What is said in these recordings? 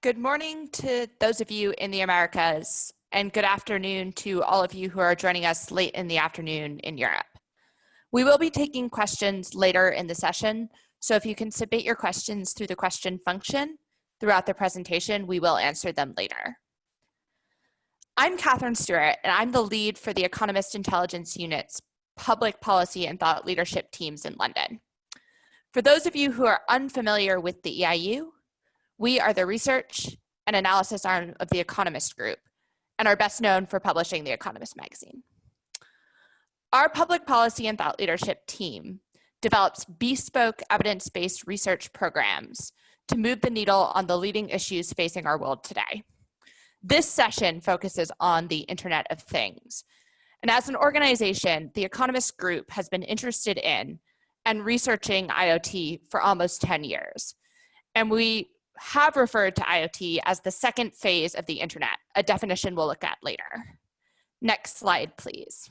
Good morning to those of you in the Americas, and good afternoon to all of you who are joining us late in the afternoon in Europe. We will be taking questions later in the session, so if you can submit your questions through the question function throughout the presentation, we will answer them later. I'm Catherine Stewart, and I'm the lead for the Economist Intelligence Unit's public policy and thought leadership teams in London. For those of you who are unfamiliar with the EIU, we are the research and analysis arm of the Economist Group and are best known for publishing The Economist magazine. Our public policy and thought leadership team develops bespoke evidence-based research programs to move the needle on the leading issues facing our world today. This session focuses on the Internet of Things. And as an organization, the Economist Group has been interested in and researching IoT for almost 10 years. And we have referred to IoT as the second phase of the internet, a definition we'll look at later. Next slide, please.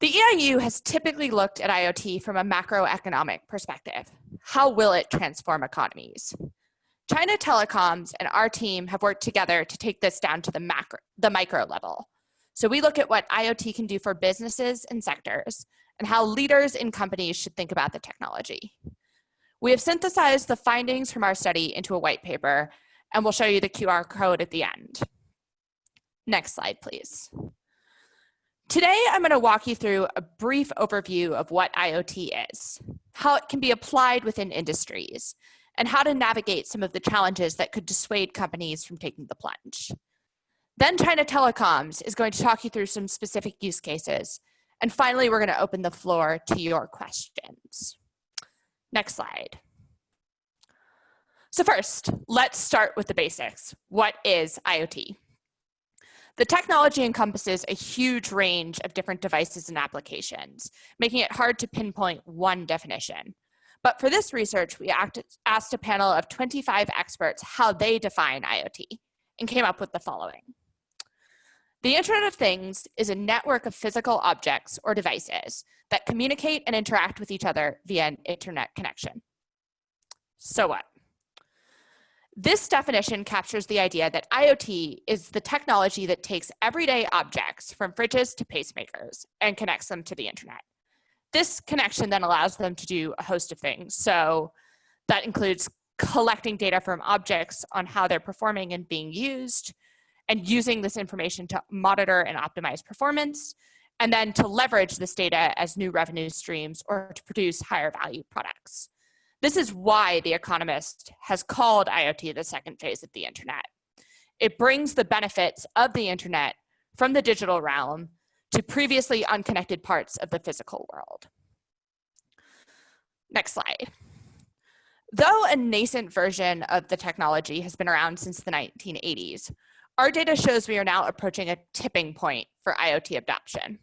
The EIU has typically looked at IoT from a macroeconomic perspective. How will it transform economies? China Telecoms and our team have worked together to take this down to the micro level. So we look at what IoT can do for businesses and sectors and how leaders in companies should think about the technology. We have synthesized the findings from our study into a white paper, and we'll show you the QR code at the end. Next slide, please. Today, I'm going to walk you through a brief overview of what IoT is, how it can be applied within industries, and how to navigate some of the challenges that could dissuade companies from taking the plunge. Then China Telecoms is going to talk you through some specific use cases. And finally, we're going to open the floor to your questions. Next slide. So first, let's start with the basics. What is IoT? The technology encompasses a huge range of different devices and applications, making it hard to pinpoint one definition. But for this research, we asked a panel of 25 experts how they define IoT and came up with the following. The Internet of Things is a network of physical objects or devices that communicate and interact with each other via an internet connection. So what? This definition captures the idea that IoT is the technology that takes everyday objects from fridges to pacemakers and connects them to the internet. This connection then allows them to do a host of things. So that includes collecting data from objects on how they're performing and being used, and using this information to monitor and optimize performance, and then to leverage this data as new revenue streams or to produce higher value products. This is why The Economist has called IoT the second phase of the internet. It brings the benefits of the internet from the digital realm to previously unconnected parts of the physical world. Next slide. Though a nascent version of the technology has been around since the 1980s, our data shows we are now approaching a tipping point for IoT adoption.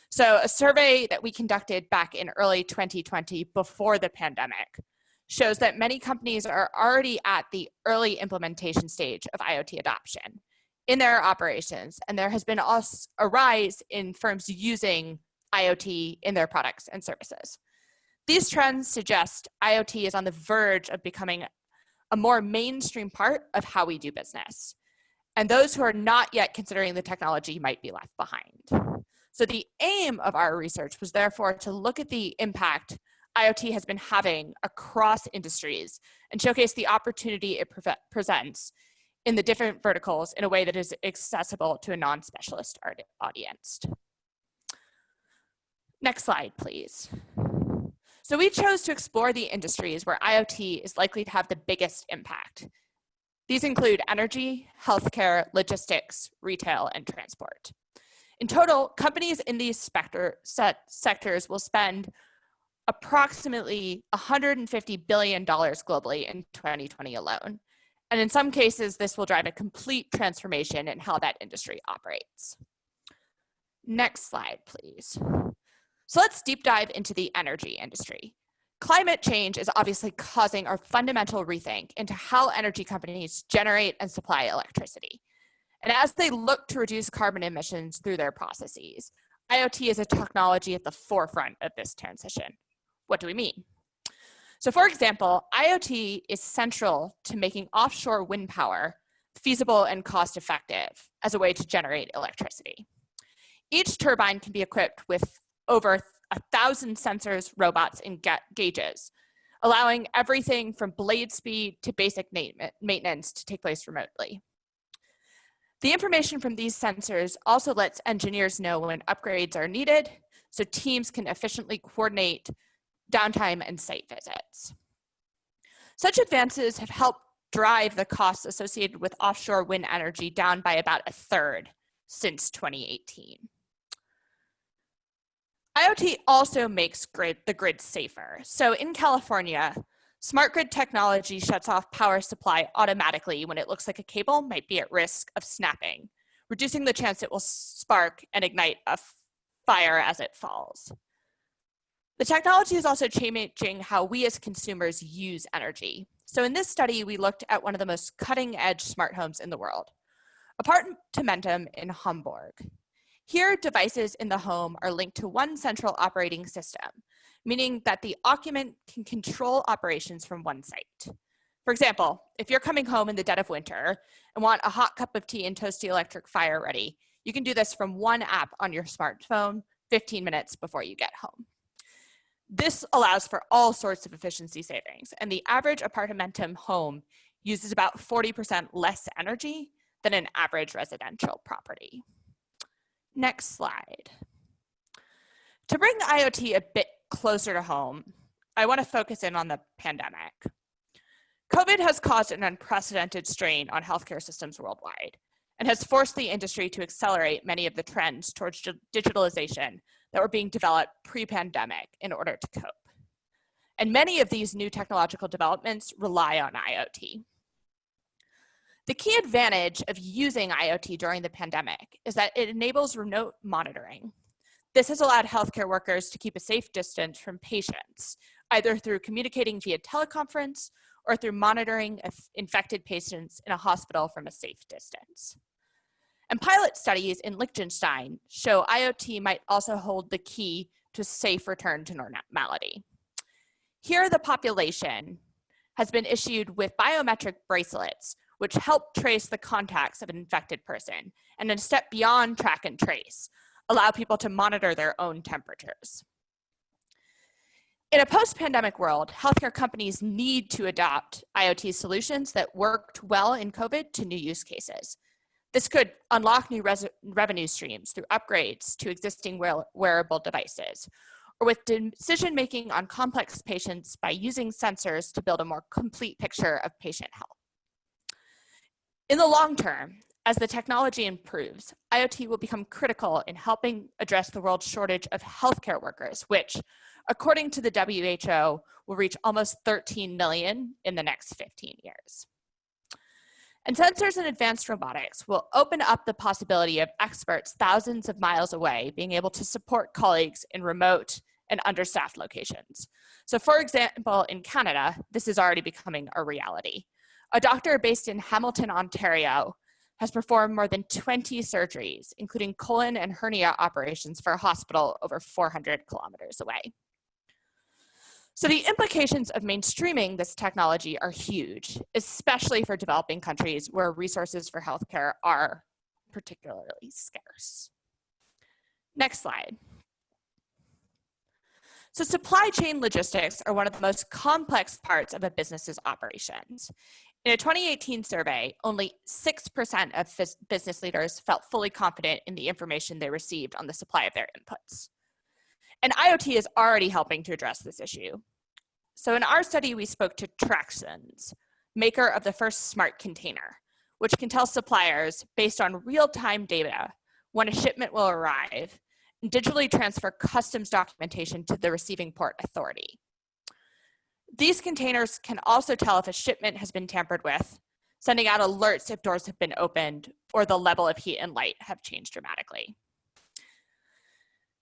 So a survey that we conducted back in early 2020 before the pandemic shows that many companies are already at the early implementation stage of IoT adoption in their operations, and there has been also a rise in firms using IoT in their products and services. These trends suggest IoT is on the verge of becoming a more mainstream part of how we do business. And those who are not yet considering the technology might be left behind. So the aim of our research was therefore to look at the impact IoT has been having across industries and showcase the opportunity it presents in the different verticals in a way that is accessible to a non-specialist audience. Next slide, please. So we chose to explore the industries where IoT is likely to have the biggest impact. These include energy, healthcare, logistics, retail, and transport. In total, companies in these sectors will spend approximately $150 billion globally in 2020 alone. And in some cases, this will drive a complete transformation in how that industry operates. Next slide, please. So let's deep dive into the energy industry. Climate change is obviously causing a fundamental rethink into how energy companies generate and supply electricity. And as they look to reduce carbon emissions through their processes, IoT is a technology at the forefront of this transition. What do we mean? So for example, IoT is central to making offshore wind power feasible and cost-effective as a way to generate electricity. Each turbine can be equipped with over 1,000 sensors, robots, and gauges, allowing everything from blade speed to basic maintenance to take place remotely. The information from these sensors also lets engineers know when upgrades are needed, so teams can efficiently coordinate downtime and site visits. Such advances have helped drive the costs associated with offshore wind energy down by about 1/3 since 2018. IoT also makes the grid safer. So in California, smart grid technology shuts off power supply automatically when it looks like a cable might be at risk of snapping, reducing the chance it will spark and ignite a fire as it falls. The technology is also changing how we as consumers use energy. So in this study, we looked at one of the most cutting-edge smart homes in the world, Apartamentum in Hamburg. Here, devices in the home are linked to one central operating system, meaning that the occupant can control operations from one site. For example, if you're coming home in the dead of winter and want a hot cup of tea and toasty electric fire ready, you can do this from one app on your smartphone 15 minutes before you get home. This allows for all sorts of efficiency savings, and the average Apartamentum home uses about 40% less energy than an average residential property. Next slide. To bring IoT a bit closer to home, I want to focus in on the pandemic. COVID has caused an unprecedented strain on healthcare systems worldwide and has forced the industry to accelerate many of the trends towards digitalization that were being developed pre-pandemic in order to cope. And many of these new technological developments rely on IoT. The key advantage of using IoT during the pandemic is that it enables remote monitoring. This has allowed healthcare workers to keep a safe distance from patients, either through communicating via teleconference or through monitoring infected patients in a hospital from a safe distance. And pilot studies in Liechtenstein show IoT might also hold the key to safe return to normality. Here, the population has been issued with biometric bracelets, which help trace the contacts of an infected person, and then a step beyond track and trace, allow people to monitor their own temperatures. In a post-pandemic world, healthcare companies need to adopt IoT solutions that worked well in COVID to new use cases. This could unlock new revenue streams through upgrades to existing wearable devices, or with decision-making on complex patients by using sensors to build a more complete picture of patient health. In the long term, as the technology improves, IoT will become critical in helping address the world's shortage of healthcare workers, which, according to the WHO, will reach almost 13 million in the next 15 years. And sensors and advanced robotics will open up the possibility of experts thousands of miles away being able to support colleagues in remote and understaffed locations. So for example, in Canada, this is already becoming a reality. A doctor based in Hamilton, Ontario, has performed more than 20 surgeries, including colon and hernia operations for a hospital over 400 kilometers away. So the implications of mainstreaming this technology are huge, especially for developing countries where resources for healthcare are particularly scarce. Next slide. So supply chain logistics are one of the most complex parts of a business's operations. In a 2018 survey, only 6% of business leaders felt fully confident in the information they received on the supply of their inputs. And IoT is already helping to address this issue. So in our study, we spoke to Traxons, maker of the first smart container, which can tell suppliers based on real-time data when a shipment will arrive and digitally transfer customs documentation to the receiving port authority. These containers can also tell if a shipment has been tampered with, sending out alerts if doors have been opened or the level of heat and light have changed dramatically.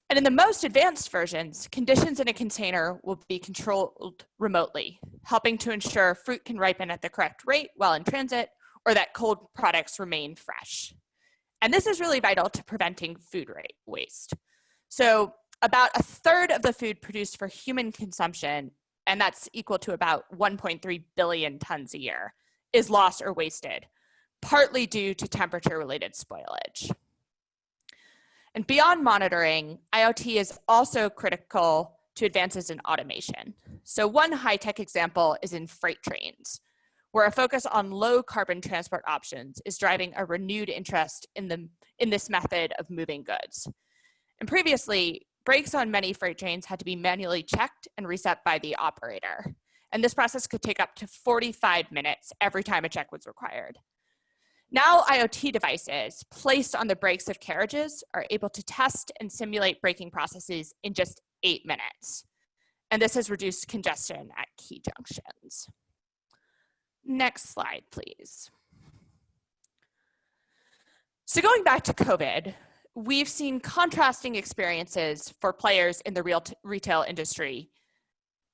And in the most advanced versions, conditions in a container will be controlled remotely, helping to ensure fruit can ripen at the correct rate while in transit, or that cold products remain fresh. And this is really vital to preventing food waste. So about 1/3 of the food produced for human consumption and that's equal to about 1.3 billion tons a year, is lost or wasted, partly due to temperature-related spoilage. And beyond monitoring, IoT is also critical to advances in automation. So one high-tech example is in freight trains, where a focus on low carbon transport options is driving a renewed interest in this method of moving goods. And previously, brakes on many freight trains had to be manually checked and reset by the operator. And this process could take up to 45 minutes every time a check was required. Now IoT devices placed on the brakes of carriages are able to test and simulate braking processes in just 8 minutes. And this has reduced congestion at key junctions. Next slide, please. So going back to COVID, we've seen contrasting experiences for players in the retail industry,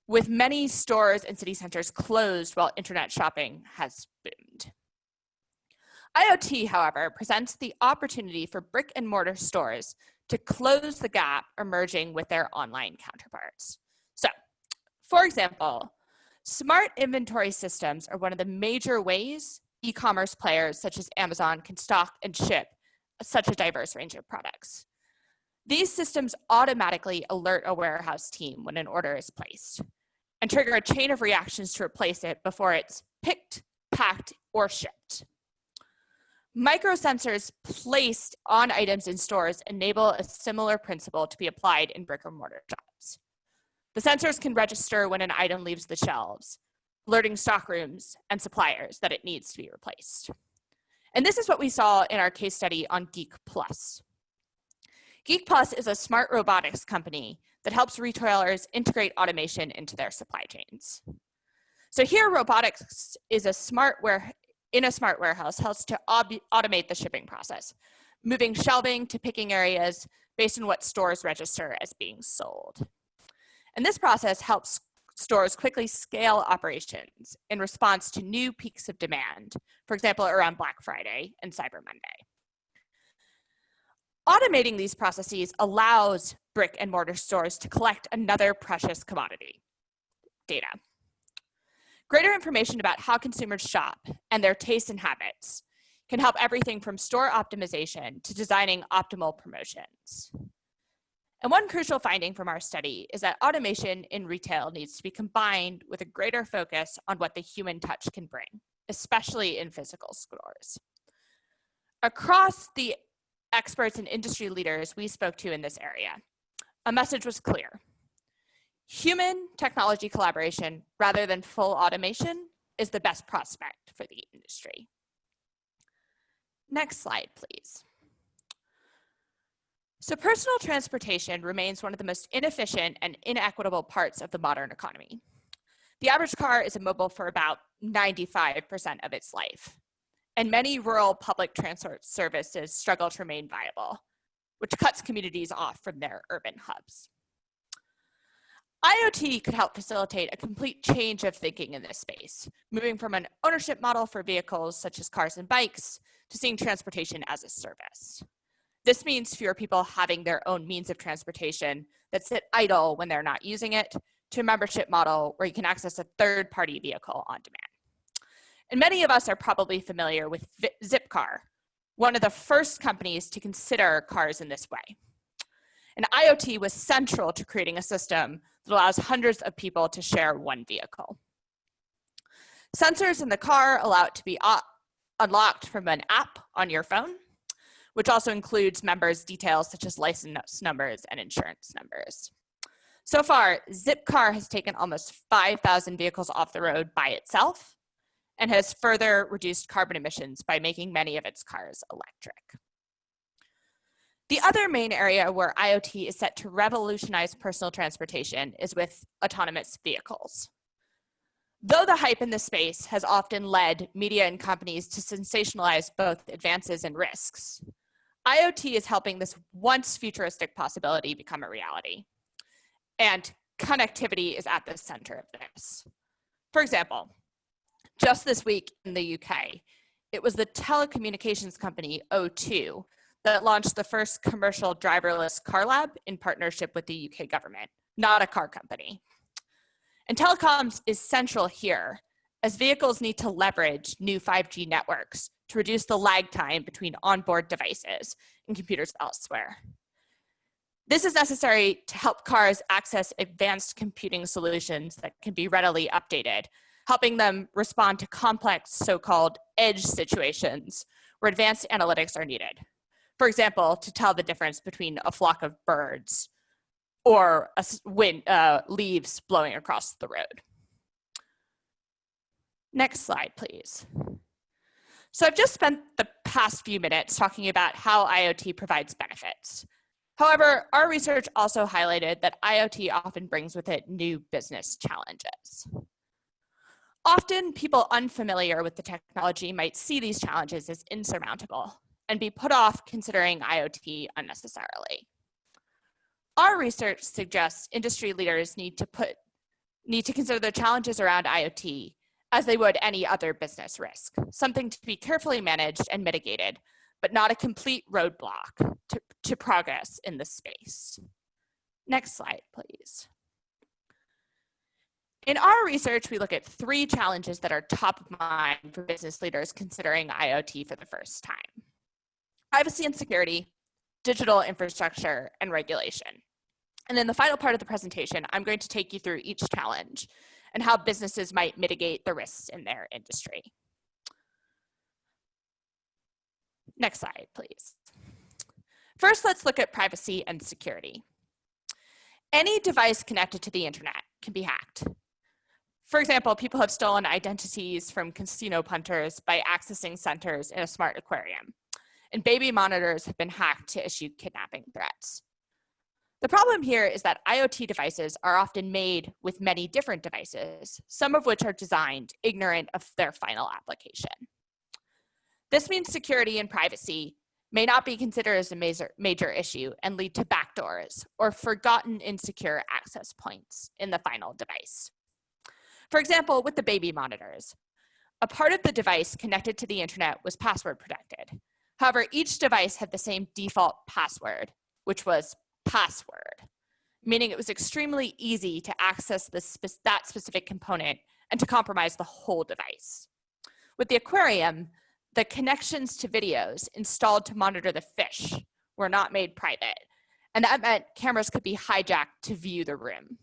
with many stores and city centers closed while internet shopping has boomed. IoT, however, presents the opportunity for brick and mortar stores to close the gap emerging with their online counterparts. So, for example, smart inventory systems are one of the major ways e-commerce players such as Amazon can stock and ship such a diverse range of products. These systems automatically alert a warehouse team when an order is placed and trigger a chain of reactions to replace it before it's picked, packed, or shipped. Microsensors placed on items in stores enable a similar principle to be applied in brick and mortar shops. The sensors can register when an item leaves the shelves, alerting stockrooms and suppliers that it needs to be replaced. And this is what we saw in our case study on Geek Plus. Geek Plus is a smart robotics company that helps retailers integrate automation into their supply chains. So here, robotics is a smart warehouse helps to automate the shipping process, moving shelving to picking areas based on what stores register as being sold. And this process helps stores quickly scale operations in response to new peaks of demand, for example, around Black Friday and Cyber Monday. Automating these processes allows brick and mortar stores to collect another precious commodity, data. Greater information about how consumers shop and their tastes and habits can help everything from store optimization to designing optimal promotions. And one crucial finding from our study is that automation in retail needs to be combined with a greater focus on what the human touch can bring, especially in physical stores. Across the experts and industry leaders we spoke to in this area, a message was clear. Human technology collaboration rather than full automation is the best prospect for the industry. Next slide, please. So personal transportation remains one of the most inefficient and inequitable parts of the modern economy. The average car is immobile for about 95% of its life, and many rural public transport services struggle to remain viable, which cuts communities off from their urban hubs. IoT could help facilitate a complete change of thinking in this space, moving from an ownership model for vehicles such as cars and bikes to seeing transportation as a service. This means fewer people having their own means of transportation that sit idle when they're not using it, to a membership model where you can access a third-party vehicle on demand. And many of us are probably familiar with Zipcar, one of the first companies to consider cars in this way. And IoT was central to creating a system that allows hundreds of people to share one vehicle. Sensors in the car allow it to be unlocked from an app on your phone, which also includes members' details such as license numbers and insurance numbers. So far, Zipcar has taken almost 5,000 vehicles off the road by itself and has further reduced carbon emissions by making many of its cars electric. The other main area where IoT is set to revolutionize personal transportation is with autonomous vehicles. Though the hype in this space has often led media and companies to sensationalize both advances and risks, IoT is helping this once futuristic possibility become a reality. And connectivity is at the center of this. For example, just this week in the UK, it was the telecommunications company O2 that launched the first commercial driverless car lab in partnership with the UK government, not a car company. And telecoms is central here, as vehicles need to leverage new 5G networks to reduce the lag time between onboard devices and computers elsewhere. This is necessary to help cars access advanced computing solutions that can be readily updated, helping them respond to complex so-called edge situations where advanced analytics are needed. For example, to tell the difference between a flock of birds or leaves blowing across the road. Next slide, please. So I've just spent the past few minutes talking about how IoT provides benefits. However, our research also highlighted that IoT often brings with it new business challenges. Often, people unfamiliar with the technology might see these challenges as insurmountable and be put off considering IoT unnecessarily. Our research suggests industry leaders need to consider the challenges around IoT as they would any other business risk, something to be carefully managed and mitigated, but not a complete roadblock to progress in this space. Next slide, please. In our research, we look at 3 challenges that are top of mind for business leaders considering IoT for the first time: privacy and security, digital infrastructure, and regulation. And in the final part of the presentation, I'm going to take you through each challenge and how businesses might mitigate the risks in their industry. Next slide, please. First, let's look at privacy and security. Any device connected to the internet can be hacked. For example, people have stolen identities from casino punters by accessing sensors in a smart aquarium, and baby monitors have been hacked to issue kidnapping threats. The problem here is that IoT devices are often made with many different devices, some of which are designed ignorant of their final application. This means security and privacy may not be considered as a major issue and lead to backdoors or forgotten insecure access points in the final device. For example, with the baby monitors, a part of the device connected to the internet was password protected. However, each device had the same default password, which was password, meaning it was extremely easy to access that specific component and to compromise the whole device. With the aquarium, the connections to videos installed to monitor the fish were not made private, and that meant cameras could be hijacked to view the room.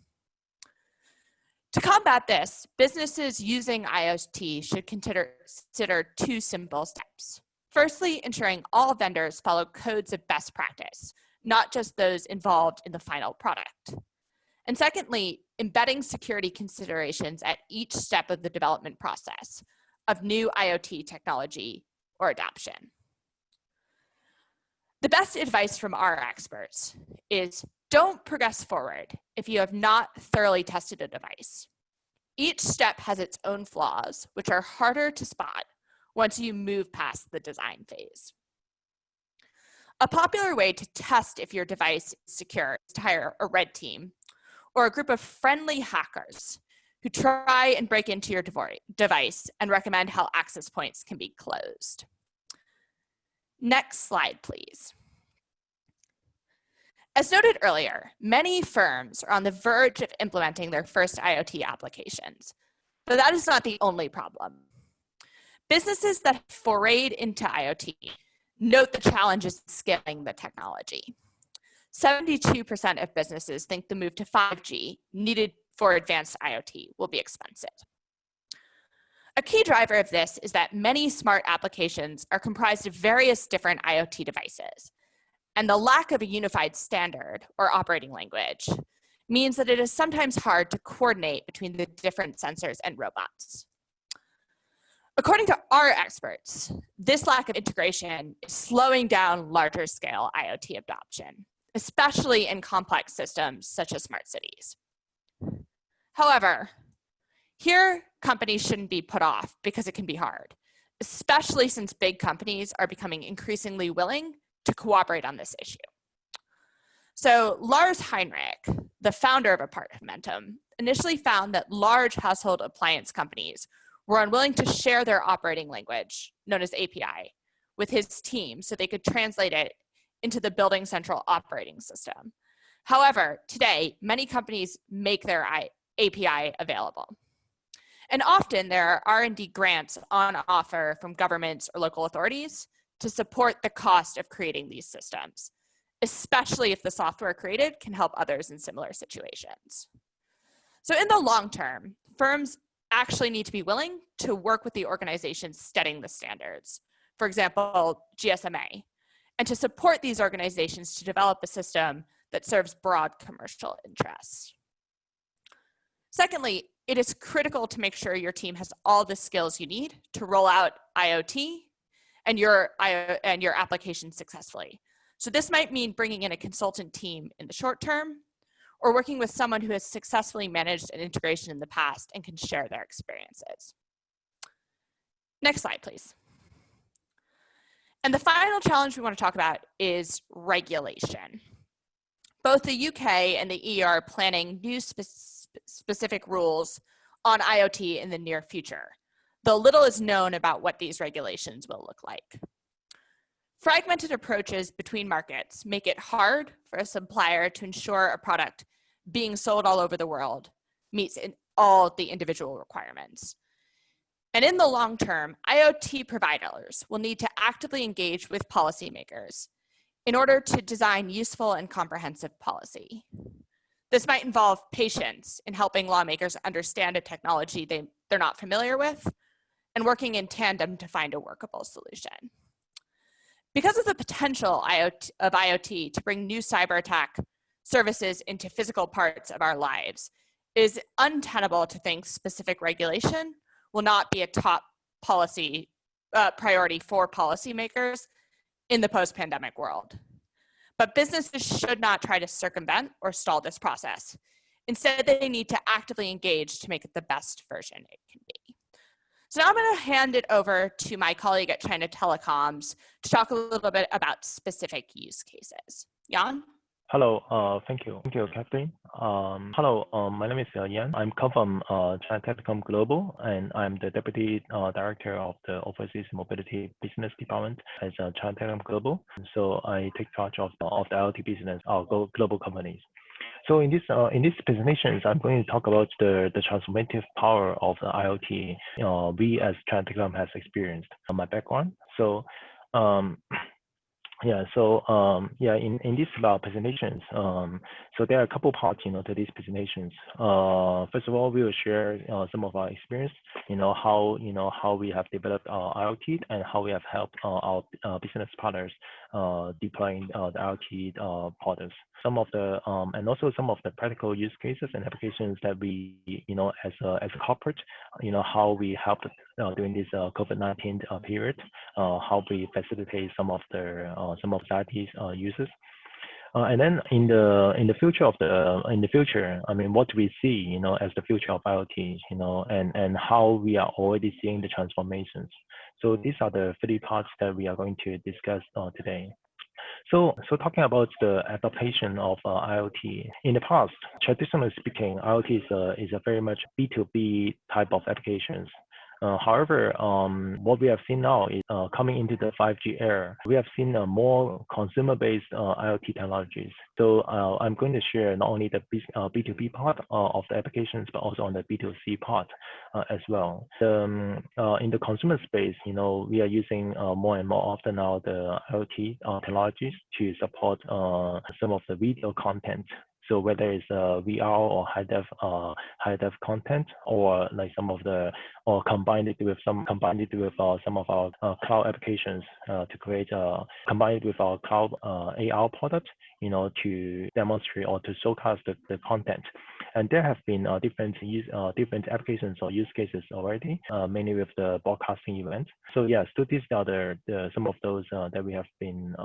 To combat this, businesses using IoT should consider 2 simple steps. Firstly, ensuring all vendors follow codes of best practice, not just those involved in the final product. And secondly, embedding security considerations at each step of the development process of new IoT technology or adoption. The best advice from our experts is don't progress forward if you have not thoroughly tested a device. Each step has its own flaws, which are harder to spot once you move past the design phase. A popular way to test if your device is secure is to hire a red team or a group of friendly hackers who try and break into your device and recommend how access points can be closed. Next slide, please. As noted earlier, many firms are on the verge of implementing their first IoT applications, but that is not the only problem. Businesses that have forayed into IoT note the challenges in scaling the technology. 72% of businesses think the move to 5G needed for advanced IoT will be expensive. A key driver of this is that many smart applications are comprised of various different IoT devices, and the lack of a unified standard or operating language means that it is sometimes hard to coordinate between the different sensors and robots. According to our experts, this lack of integration is slowing down larger scale IoT adoption, especially in complex systems such as smart cities. However, here companies shouldn't be put off because it can be hard, especially since big companies are becoming increasingly willing to cooperate on this issue. So Lars Heinrich, the founder of Apartmentum, initially found that large household appliance companies were unwilling to share their operating language, known as API, with his team so they could translate it into the building central operating system. However, today, many companies make their API available. And often there are R&D grants on offer from governments or local authorities to support the cost of creating these systems, especially if the software created can help others in similar situations. So in the long term, firms actually need to be willing to work with the organizations setting the standards, for example, GSMA, and to support these organizations to develop a system that serves broad commercial interests. Secondly, it is critical to make sure your team has all the skills you need to roll out IoT and your application successfully. So this might mean bringing in a consultant team in the short term, or working with someone who has successfully managed an integration in the past and can share their experiences. Next slide, please. And the final challenge we want to talk about is regulation. Both the UK and the EU are planning new specific rules on IoT in the near future, though little is known about what these regulations will look like. Fragmented approaches between markets make it hard for a supplier to ensure a product being sold all over the world meets all the individual requirements. And in the long term, IoT providers will need to actively engage with policymakers in order to design useful and comprehensive policy. This might involve patience in helping lawmakers understand a technology they're not familiar with, and working in tandem to find a workable solution. Because of the potential of IoT to bring new cyber attack services into physical parts of our lives, it is untenable to think specific regulation will not be a top policy priority for policymakers in the post-pandemic world. But businesses should not try to circumvent or stall this process. Instead, they need to actively engage to make it the best version it can be. So now I'm going to hand it over to my colleague at China Telecoms to talk a little bit about specific use cases. Jan? Hello, thank you, Kathleen. Hello, my name is Yan. I'm come from China Telecom Global, and I'm the Deputy Director of the Overseas Mobility Business Department at China Telecom Global. So I take charge of the IoT business, our global companies. So in this presentations, I'm going to talk about the transformative power of the IoT. We as China Telecom has experienced my background. So. In these presentations, so there are a couple parts, to these presentations. First of all, we will share some of our experience, how we have developed our IoT and how we have helped our business partners deploying the IoT products. Some of the and also some of the practical use cases and applications that we, as a corporate, how we helped during this COVID-19 period, how we facilitate some of society's users. And then in the future, I mean, what we see, as the future of IoT, and how we are already seeing the transformations. So these are the three parts that we are going to discuss today. So talking about the adaptation of IoT, in the past, traditionally speaking, IoT is a very much B2B type of applications. However, what we have seen now is coming into the 5G era, we have seen more consumer-based IoT technologies. So I'm going to share not only the B2B part of the applications, but also on the B2C part as well. In the consumer space, we are using more and more often now the IoT technologies to support some of the video content. So whether it's VR or high def content, or like some of the, or combine it with some of our cloud applications to create combine it with our cloud AR product, to demonstrate or to showcase the content. And there have been different applications or use cases already, mainly with the broadcasting events. So yes, so these are some of those that we have been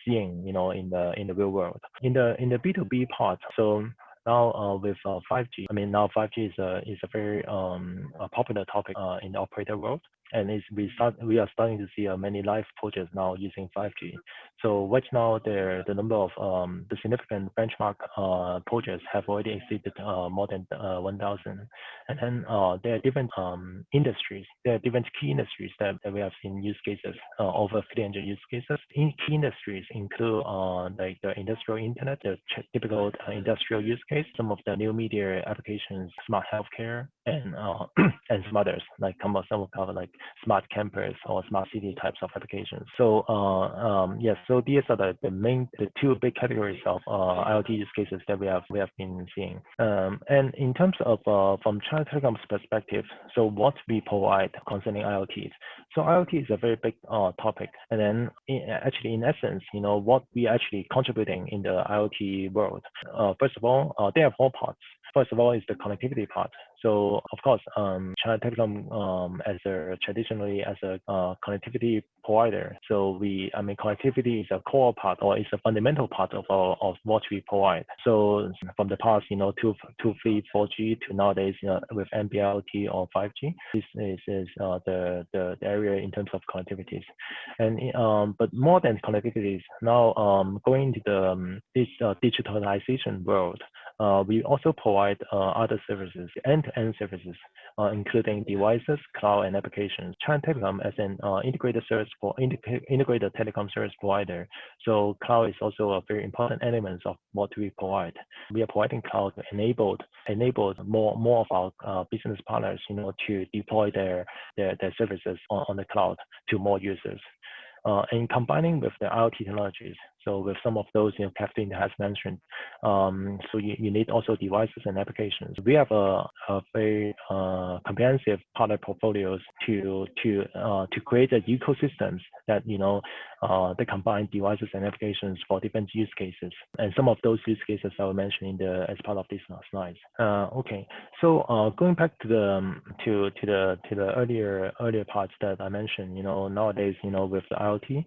seeing, in the real world. In the B2B part, so now with 5G, I mean, now 5G is a very popular topic in the operator world. and we are starting to see many live projects now using 5G. So right now, the number of the significant benchmark projects have already exceeded more than 1,000. And then there are different industries. There are different key industries that we have seen use cases, over 300 use cases. In key industries include like the industrial internet, the typical industrial use case, some of the new media applications, smart healthcare, and and some others like some will cover like smart campus or smart city types of applications. So yes, so these are the two big categories of IoT use cases that we have been seeing. And in terms of from China Telecom's perspective, so what we provide concerning IoT. So IoT is a very big topic, and then actually in essence, what we actually contributing in the IoT world. First of all, there are four parts. First of all is the connectivity part. So of course, China Telecom traditionally as a connectivity provider. So connectivity is a core part or is a fundamental part of what we provide. So from the past, 2, 3, 4G to nowadays, with MPLT or 5G, this is the area in terms of connectivities. And but more than connectivities, now going into this digitalization world. We also provide other services, end-to-end services, including devices, cloud, and applications. China Telecom as an integrated telecom service provider. So cloud is also a very important element of what we provide. We are providing cloud to enable more of our business partners, to deploy their services on the cloud to more users. And combining with the IoT technologies, so with some of those, Kathleen has mentioned, so you need also devices and applications. We have a very comprehensive product portfolios to create a ecosystems that they combine devices and applications for different use cases. And some of those use cases I will mention as part of these slides. Okay, so going back to the earlier parts that I mentioned, nowadays, with the IoT,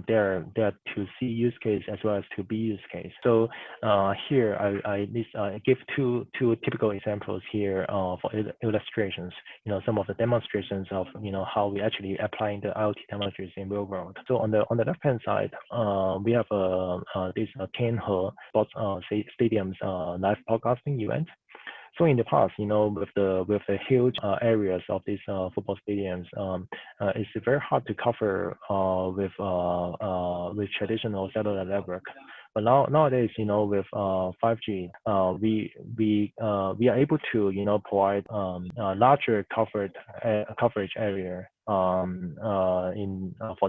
there are to C use case as well as to B use case. So here I give two typical examples here for illustrations. Some of the demonstrations of how we actually applying the IoT technologies in real world. So on the left hand side, we have this Tianhe Sports Stadium's live broadcasting event. So in the past, with the huge areas of these football stadiums, it's very hard to cover with traditional cellular network. But nowadays, with 5G, we are able to provide larger coverage area for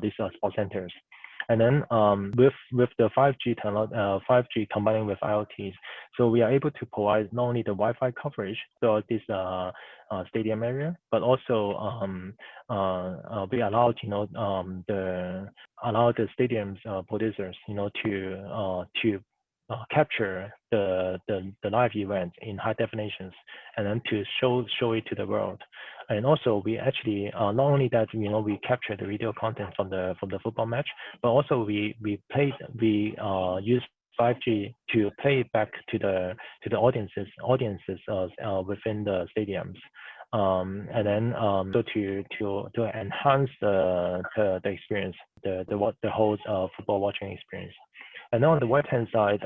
these sports centers. And then with the 5G combining with IoTs, so we are able to provide not only the Wi-Fi coverage so this stadium area, but also we allow the stadium's producers to capture the live event in high definitions and then to show it to the world. And also we actually not only that we capture the video content from the football match, but also we use 5G to play it back to the audiences within the stadiums. And then so to enhance the experience, the whole football watching experience. And on the right hand side,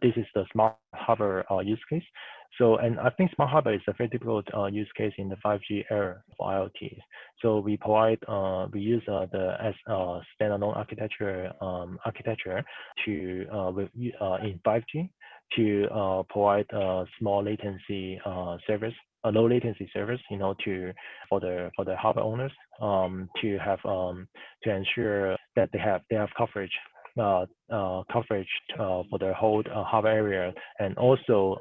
this is the smart harbor use case. So, and I think smart harbor is a very difficult use case in the 5G era for IoT. So we use the standalone architecture in 5G to provide small latency service, a low latency service, for the harbor owners to ensure that they have coverage for the whole harbor area, and also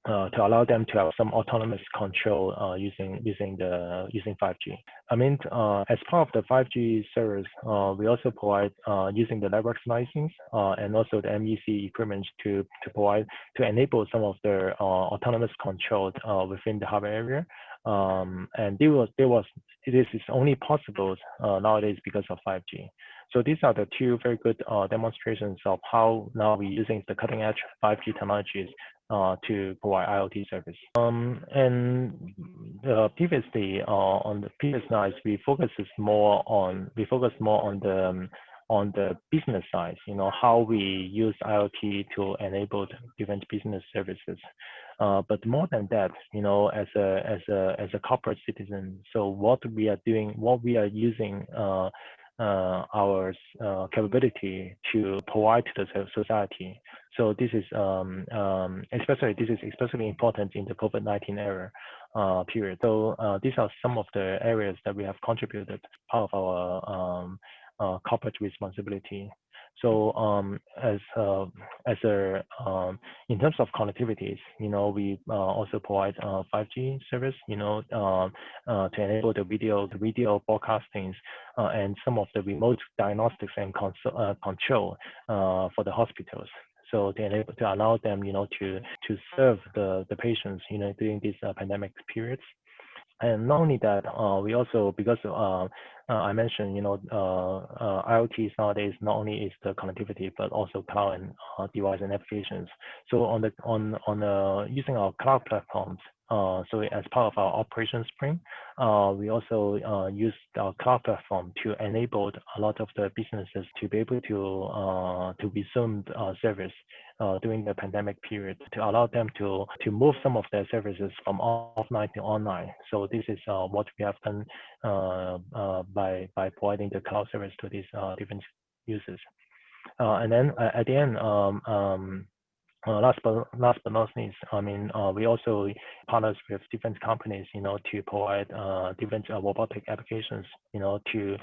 to allow them to have some autonomous control using 5G. I mean, as part of the 5G service, we also provide using the network slicing and also the MEC equipment to enable some of the autonomous control within the harbor area. And this is only possible nowadays because of 5G. So these are the two very good demonstrations of how now we're using the cutting edge 5G technologies to provide IoT service. And previously on the previous slides, we focus more on the business side. How we use IoT to enable different business services. But more than that, as a corporate citizen, so what we are doing, what we are using our capability to provide to the society. So this is especially important in the COVID-19 era period. So these are some of the areas that we have contributed part of our corporate responsibility. So in terms of connectivities, we also provide 5G service, to enable the video broadcastings and some of the remote diagnostics and control for the hospitals. So to allow them, to serve the patients, during these pandemic periods. And not only that, we also, because I mentioned, IoT nowadays not only is the connectivity, but also cloud and device and applications. So using our cloud platforms, so as part of our operation spring, we also use our cloud platform to enable a lot of the businesses to be able to resume service during the pandemic period, to allow them to move some of their services from offline to online. So this is what we have done by providing the cloud service to these different users. And then at the end, last but not least, we also partners with different companies, to provide different robotic applications, to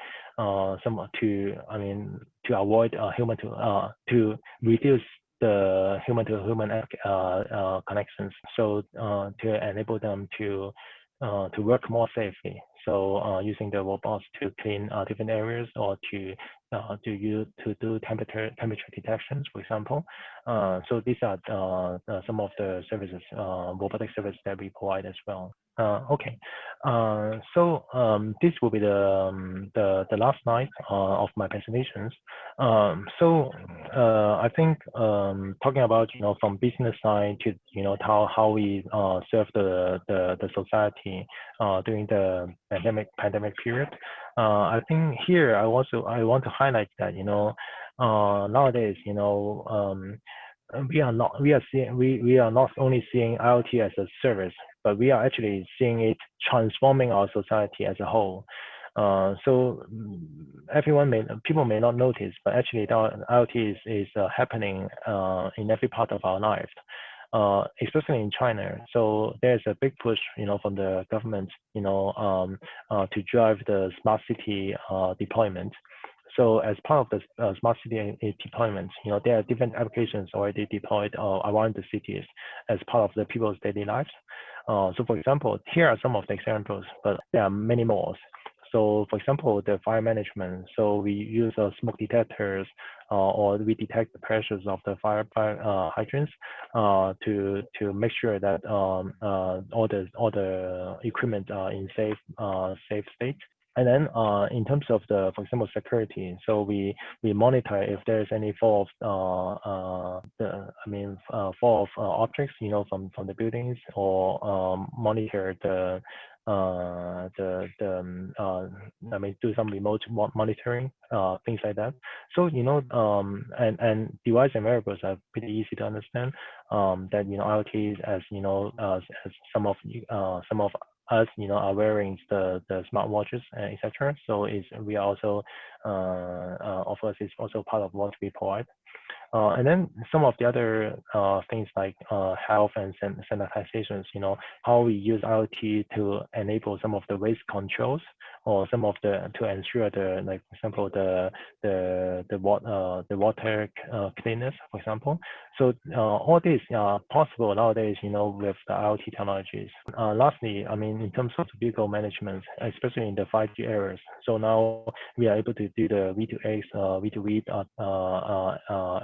avoid to reduce the human-to-human connections, so to enable them to work more safely. So using the robots to clean different areas, or to do temperature detections, for example. So these are some of the services, robotic services that we provide as well. Okay, so this will be the last slide of my presentations. So I think talking about from business side to how we serve the society during the pandemic period. I think here I want to highlight that nowadays we are not only seeing IoT as a service, but we are actually seeing it transforming our society as a whole. So people may not notice, but actually IoT is happening in every part of our life, especially in China. So there's a big push, from the government, to drive the smart city deployment. So as part of the smart city deployment, there are different applications already deployed around the cities as part of the people's daily lives. So for example, here are some of the examples, but there are many more. So for example, the fire management. So we use smoke detectors, or we detect the pressures of the fire hydrants to make sure that all the equipment are in safe state. And then in terms of for example, security, so we monitor if there's any fall of objects, from the buildings, or monitor do some remote monitoring, things like that. So and device and wearables are pretty easy to understand. That IoT, as as some of us, are wearing the smartwatches, etc. So we are also, of course, it's also part of what we provide. And then some of the other things like health and sanitizations, how we use IoT to enable some of the waste controls, or some of to ensure for example, the water cleanness, for example. So all these are possible nowadays, with the IoT technologies. Lastly, in terms of vehicle management, especially in the 5G areas. So now we are able to do the V2X, V2V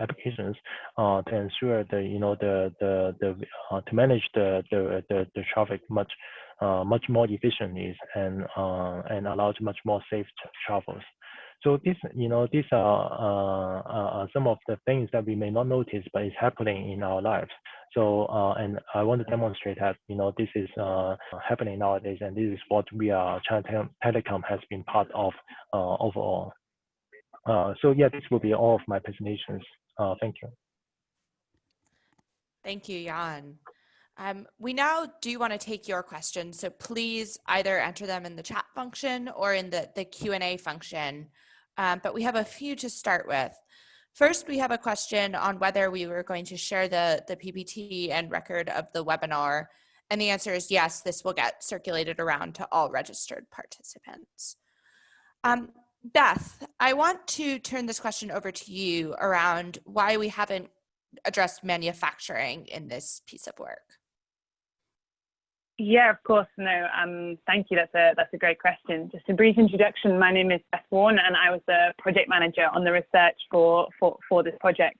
applications to ensure to manage the traffic much more efficiently, and allows much more safe travels. So these are some of the things that we may not notice, but it's happening in our lives. So, and I want to demonstrate that, this is happening nowadays, and this is what China Telecom has been part of overall. So yeah, this will be all of my presentations. Thank you. Thank you, Jan. We now do want to take your questions, so please either enter them in the chat function or in the Q&A function. But we have a few to start with. First, we have a question on whether we were going to share the PPT and record of the webinar. And the answer is yes, this will get circulated around to all registered participants. Beth, I want to turn this question over to you around why we haven't addressed manufacturing in this piece of work. Yeah, of course. No, thank you. That's a great question. Just a brief introduction. My name is Beth Warren, and I was the project manager on the research for this project.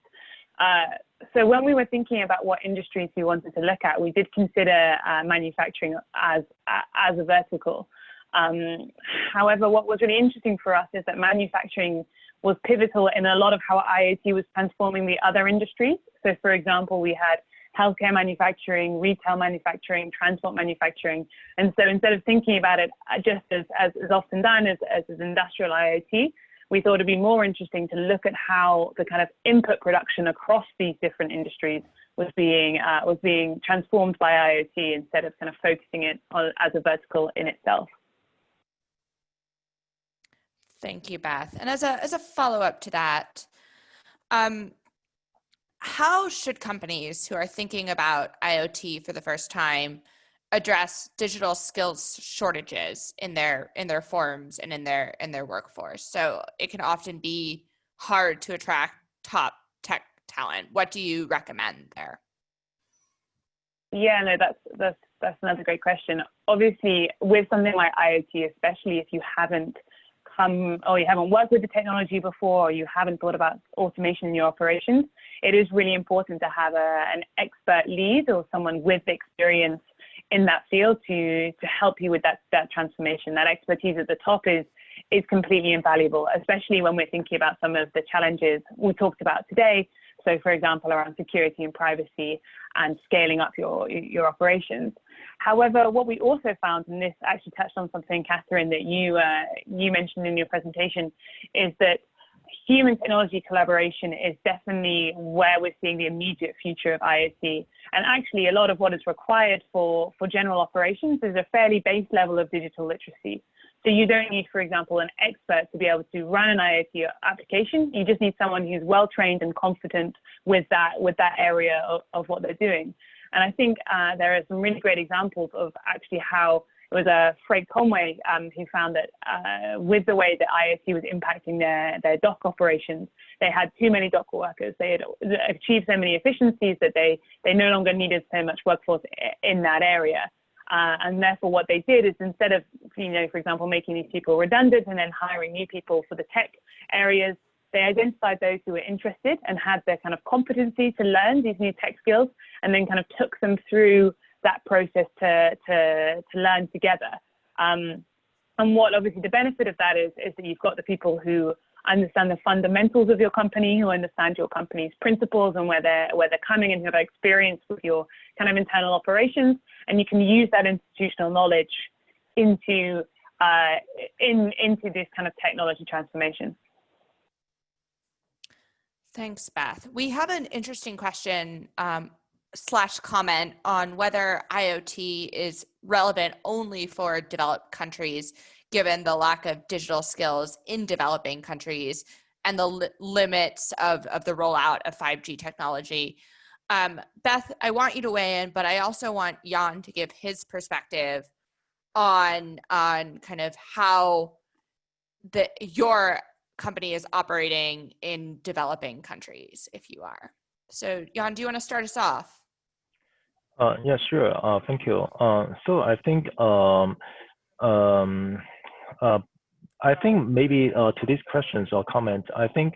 So when we were thinking about what industries we wanted to look at, we did consider manufacturing as a vertical. However, what was really interesting for us is that manufacturing was pivotal in a lot of how IoT was transforming the other industries. So, for example, we had healthcare manufacturing, retail manufacturing, transport manufacturing. And so instead of thinking about it just as often done as industrial IoT, we thought it'd be more interesting to look at how the kind of input production across these different industries was being transformed by IoT instead of kind of focusing it on as a vertical in itself. Thank you, Beth. And as a follow-up to that, how should companies who are thinking about IoT for the first time address digital skills shortages in their firms and in their workforce? So it can often be hard to attract top tech talent. What do you recommend there? Yeah, no, that's another great question. Obviously, with something like IoT, especially if you haven't worked with the technology before, or you haven't thought about automation in your operations, it is really important to have an expert lead or someone with experience in that field to help you with that transformation. That expertise at the top is completely invaluable, especially when we're thinking about some of the challenges we talked about today. So, for example, around security and privacy and scaling up your operations. However, what we also found, and this actually touched on something, Catherine, that you mentioned in your presentation, is that human technology collaboration is definitely where we're seeing the immediate future of IoT. And actually, a lot of what is required for general operations is a fairly base level of digital literacy. So you don't need, for example, an expert to be able to run an IoT application. You just need someone who's well-trained and confident with that area of what they're doing. And I think there are some really great examples of actually how it was Fred Conway who found that with the way that IoT was impacting their dock operations, they had too many dock workers. They had achieved so many efficiencies that they no longer needed so much workforce in that area. And therefore, what they did is instead of, for example, making these people redundant and then hiring new people for the tech areas, they identified those who were interested and had their kind of competency to learn these new tech skills, and then kind of took them through that process to learn together. And what obviously the benefit of that is that you've got the people who understand the fundamentals of your company, who understand your company's principles and where they're coming and who have experience with your kind of internal operations, and you can use that institutional knowledge into this kind of technology transformation. Thanks, Beth. We have an interesting question / comment on whether IoT is relevant only for developed countries, given the lack of digital skills in developing countries and the limits of the rollout of 5G technology. Beth, I want you to weigh in, but I also want Jan to give his perspective on kind of how your company is operating in developing countries, if you are. So Jan, do you want to start us off? Yeah, sure. Thank you. So I think maybe to these questions or comments, I think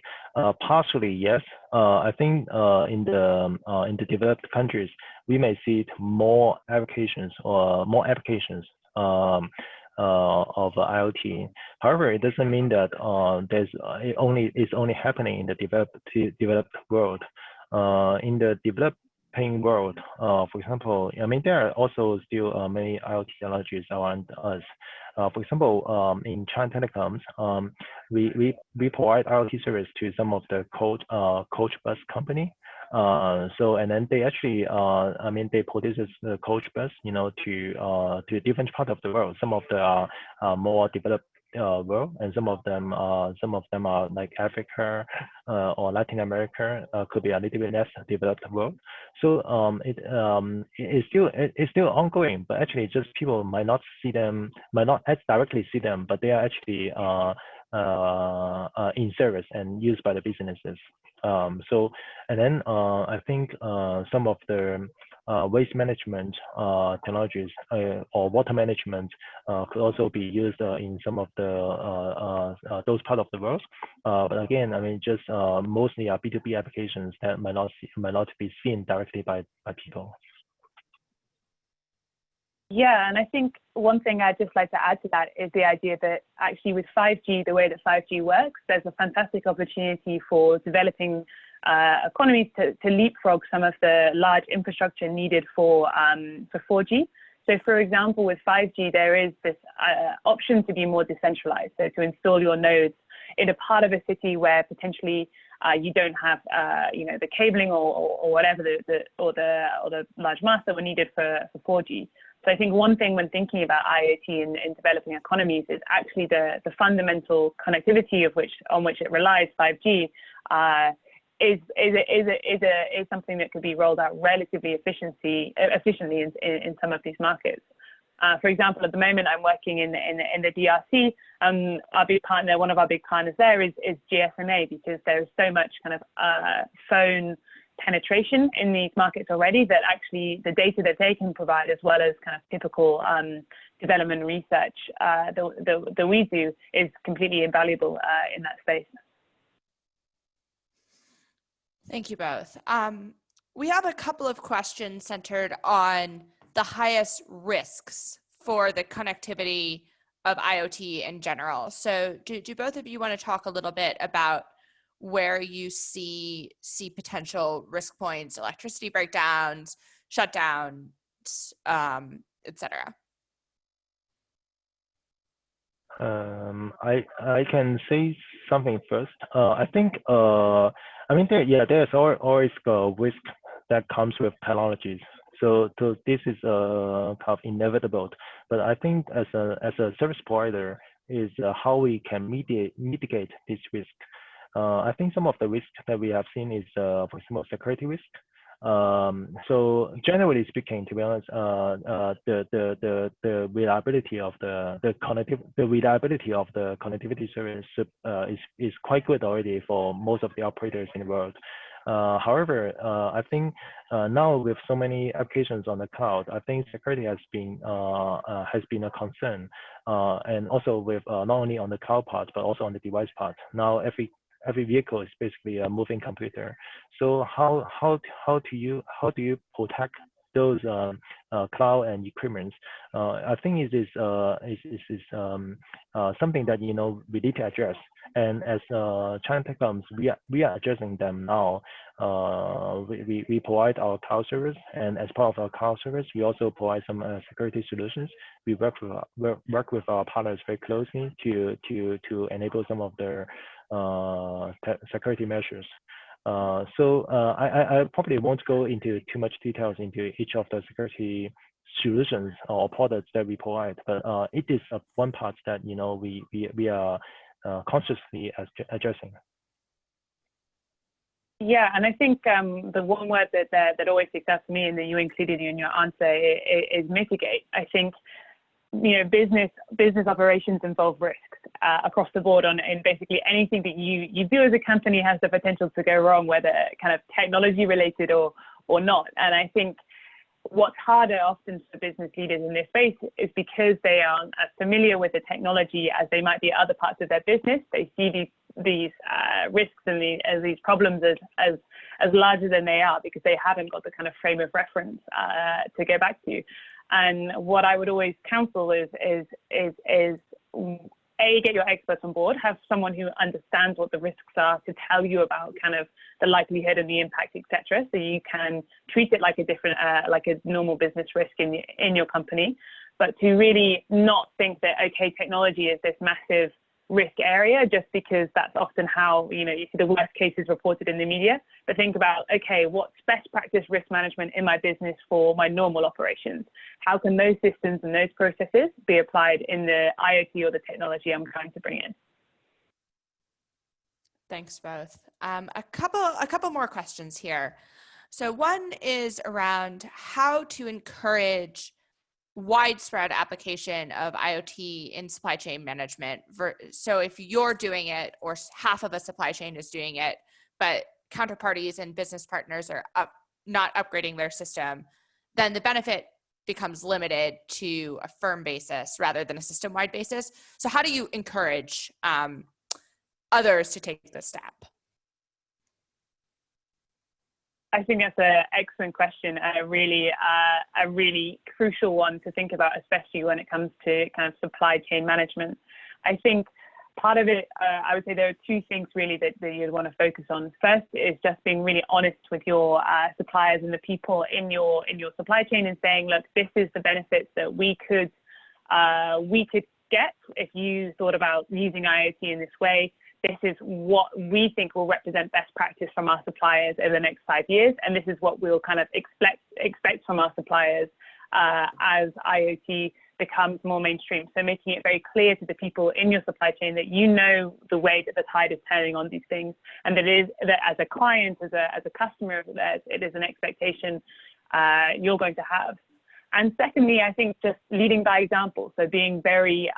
partially yes. I think in the developed countries, we may see more applications of IoT. However, it doesn't mean that it's only happening in the developed world. In the developing world, for example, I mean there are also still many IoT technologies around us. For example, in China Telecoms, we provide IoT service to some of the coach bus company. And then they actually, I mean, they produce the coach bus, to different parts of the world. Some of the more developed world, and some of them are like Africa or Latin America, could be a little bit less developed world. So it's still ongoing, but actually just people might not as directly see them, but they are actually in service and used by the businesses. And then I think some of the waste management technologies or water management could also be used in some of the those part of the world. But again, I mean, just mostly are B2B applications that might not be seen directly by people. Yeah, and I think one thing I'd just like to add to that is the idea that actually with 5G, the way that 5G works, there's a fantastic opportunity for developing economies to leapfrog some of the large infrastructure needed for 4G. So for example, with 5G, there is this option to be more decentralized. So to install your nodes in a part of a city where potentially you don't have, the cabling or whatever the large masts that were needed for 4G. So I think one thing when thinking about IoT in developing economies is actually the fundamental connectivity on which it relies, 5G, is something that could be rolled out relatively efficiently in some of these markets. For example, at the moment, I'm working in the DRC. Our big partner, one of our big partners there is GSMA, because there is so much kind of phone penetration in these markets already that actually the data that they can provide, as well as kind of typical development research that we do, is completely invaluable in that space. Thank you both. We have a couple of questions centered on the highest risks for the connectivity of IoT in general. So do both of you want to talk a little bit about where you see potential risk points, electricity breakdowns, shutdowns, et cetera? I can say something first. I think I mean there's always a risk that comes with technologies. So this is kind of inevitable. But I think as a service provider is how we can mitigate this risk. I think some of the risks that we have seen is, for example, security risk. So generally speaking, to be honest, the reliability of the connectivity service is quite good already for most of the operators in the world. However, I think now with so many applications on the cloud, I think security has been a concern, and also with not only on the cloud part but also on the device part. Now every vehicle is basically a moving computer. So how do you protect those cloud and equipment? I think it is something that we need to address. And as China Telecom, we are addressing them now. We provide our cloud service, and as part of our cloud service, we also provide some security solutions. We work with our partners very closely to enable some of their security measures. So I probably won't go into too much details into each of the security solutions or products that we provide, but it is one part that we are consciously addressing. Yeah, and I think the one word that always sticks out to me, and that you included in your answer, is mitigate. I think business operations involve risks across the board in basically anything that you do as a company has the potential to go wrong, whether kind of technology related or not. And I think what's harder often for business leaders in this space is because they aren't as familiar with the technology as they might be other parts of their business. They see these risks and these problems as larger than they are, because they haven't got the kind of frame of reference to go back to. And what I would always counsel is A, get your experts on board, have someone who understands what the risks are to tell you about kind of the likelihood and the impact, etc. So you can treat it like a different, like a normal business risk in your company, but to really not think that, okay, technology is this massive risk area just because that's often how, you see the worst cases reported in the media, but think about, okay, what's best practice risk management in my business for my normal operations? How can those systems and those processes be applied in the IoT or the technology I'm trying to bring in? Thanks both. A couple more questions here. So one is around how to encourage widespread application of IoT in supply chain management. So if you're doing it or half of a supply chain is doing it, but counterparties and business partners are not upgrading their system, then the benefit becomes limited to a firm basis rather than a system-wide basis. So how do you encourage others to take this step? I think that's an excellent question, a really crucial one to think about, especially when it comes to kind of supply chain management. I think part of it, I would say there are two things really that you'd want to focus on. First is just being really honest with your suppliers and the people in your supply chain and saying, look, this is the benefits that we could get if you thought about using IoT in this way. This is what we think will represent best practice from our suppliers over the next 5 years. And this is what we'll kind of expect from our suppliers as IoT becomes more mainstream. So making it very clear to the people in your supply chain that you know the way that the tide is turning on these things, and that as a client, as a customer of theirs, it is an expectation you're going to have. And secondly, I think just leading by example. So being very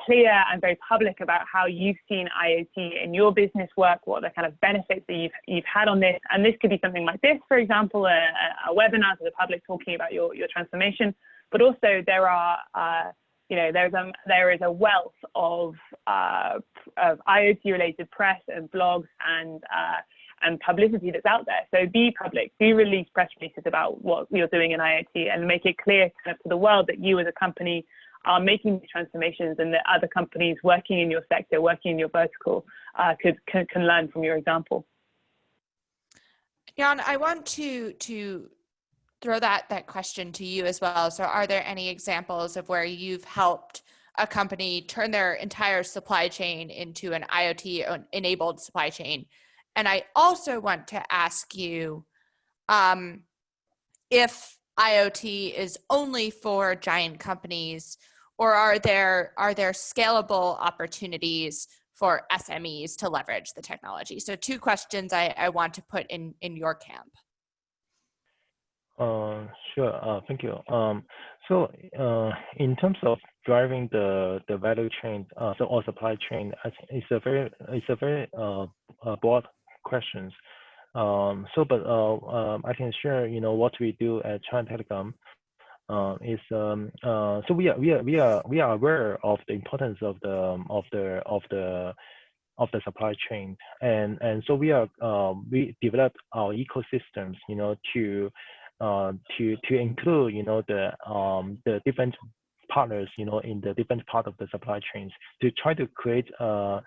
clear and very public about how you've seen IoT in your business work, what the kind of benefits that you've had on this. And this could be something like this, for example, a webinar to the public talking about your transformation. But also there is a wealth of IoT-related press and blogs and publicity that's out there. So be public, do release press releases about what you're doing in IoT and make it clear kind of to the world that you as a company are making these transformations and that other companies working in your sector, working in your vertical, can learn from your example. Jan, I want to throw that question to you as well. So are there any examples of where you've helped a company turn their entire supply chain into an IoT-enabled supply chain? And I also want to ask you if IoT is only for giant companies, or are there scalable opportunities for SMEs to leverage the technology? So two questions I want to put in your camp. Sure. Thank you. So in terms of driving the value chain, or supply chain, it's a very broad question. But I can share, what we do at China Telecom. So we are aware of the importance of the supply chain, and so we developed our ecosystems, to include, the different partners, in the different part of the supply chains to try to create a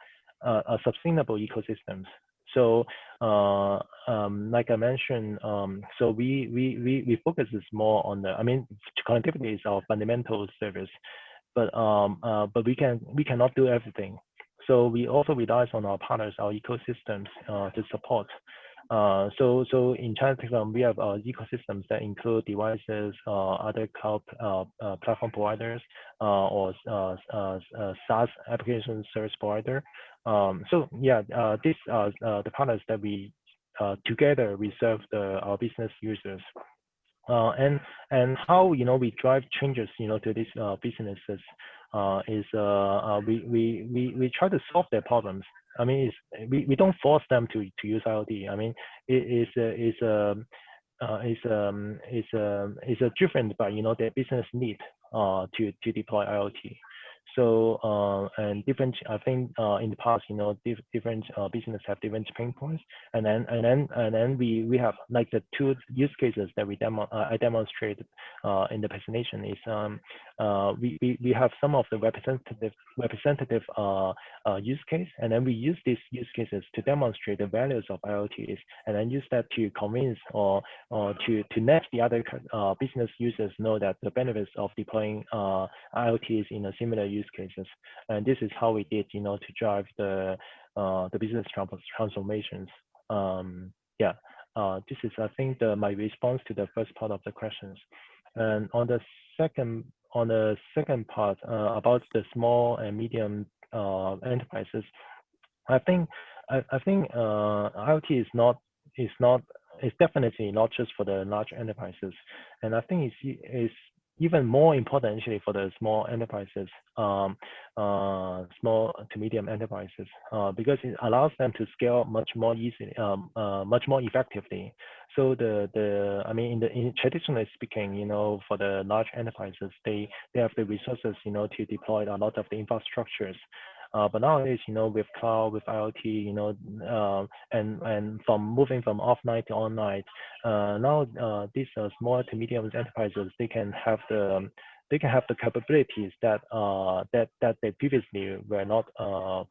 sustainable ecosystems. So like I mentioned, so we focus more on connectivity is our fundamental service, but we cannot do everything. So we also rely on our partners, our ecosystems to support. So in China Telecom, we have ecosystems that include devices, other cloud platform providers, or SaaS application service provider. So yeah, these are the partners that we together we serve our business users. And how we drive changes to these businesses is we try to solve their problems. We don't force them to use IoT. It's driven by their business need to deploy IoT. So and different, I think in the past, different business have different pain points, and then we have like the two use cases that I demonstrated in the presentation is we have some of the representative use case, and then we use these use cases to demonstrate the values of IoTs, and then use that to convince or to let the other business users know that the benefits of deploying IoTs in a similar use cases. And this is how we did, to drive the business transformations. This is, I think, my response to the first part of the questions. And on the second part about the small and medium enterprises, I think IoT is definitely not just for the large enterprises, and I think it's even more important actually for the small enterprises, small to medium enterprises, because it allows them to scale much more easily, much more effectively. So in traditionally speaking, for the large enterprises, they have the resources, to deploy a lot of the infrastructures. But nowadays, with cloud, with IoT, and from moving from offline to online, now these small to medium enterprises, they can have the capabilities that they previously were not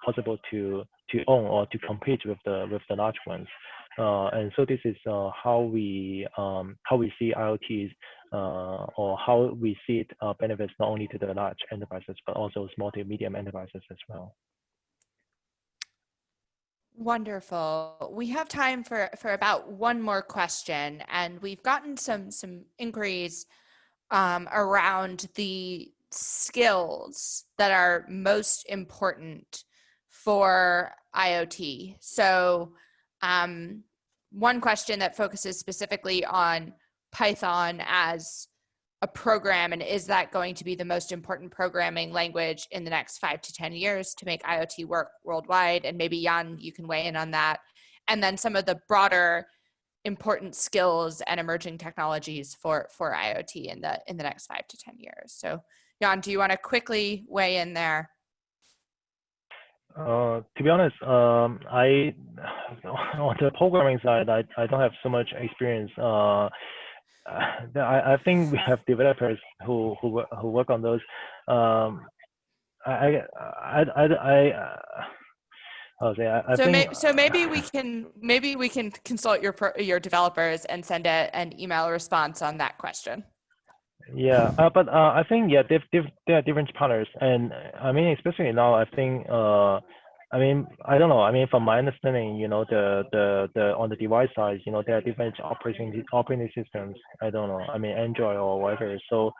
possible to own or to compete with the large ones. And so this is how we see IoTs, or how we see it benefits not only to the large enterprises but also small to medium enterprises as well. Wonderful. We have time for about one more question, and we've gotten some inquiries around the skills that are most important for IoT. So one question that focuses specifically on Python as a program, and is that going to be the most important programming language in the next 5 to 10 years to make IoT work worldwide? And maybe Jan, you can weigh in on that. And then some of the broader important skills and emerging technologies for IoT in the next 5 to 10 years. So Jan, do you want to quickly weigh in there? To be honest, on the programming side, I don't have so much experience. I think we have developers who work on those. So maybe we can consult your developers and send an email response on that question. Yeah, but I think there are different partners, and especially now, I think I don't know. From my understanding, the on the device side, there are different operating systems. I don't know. Android or whatever. So,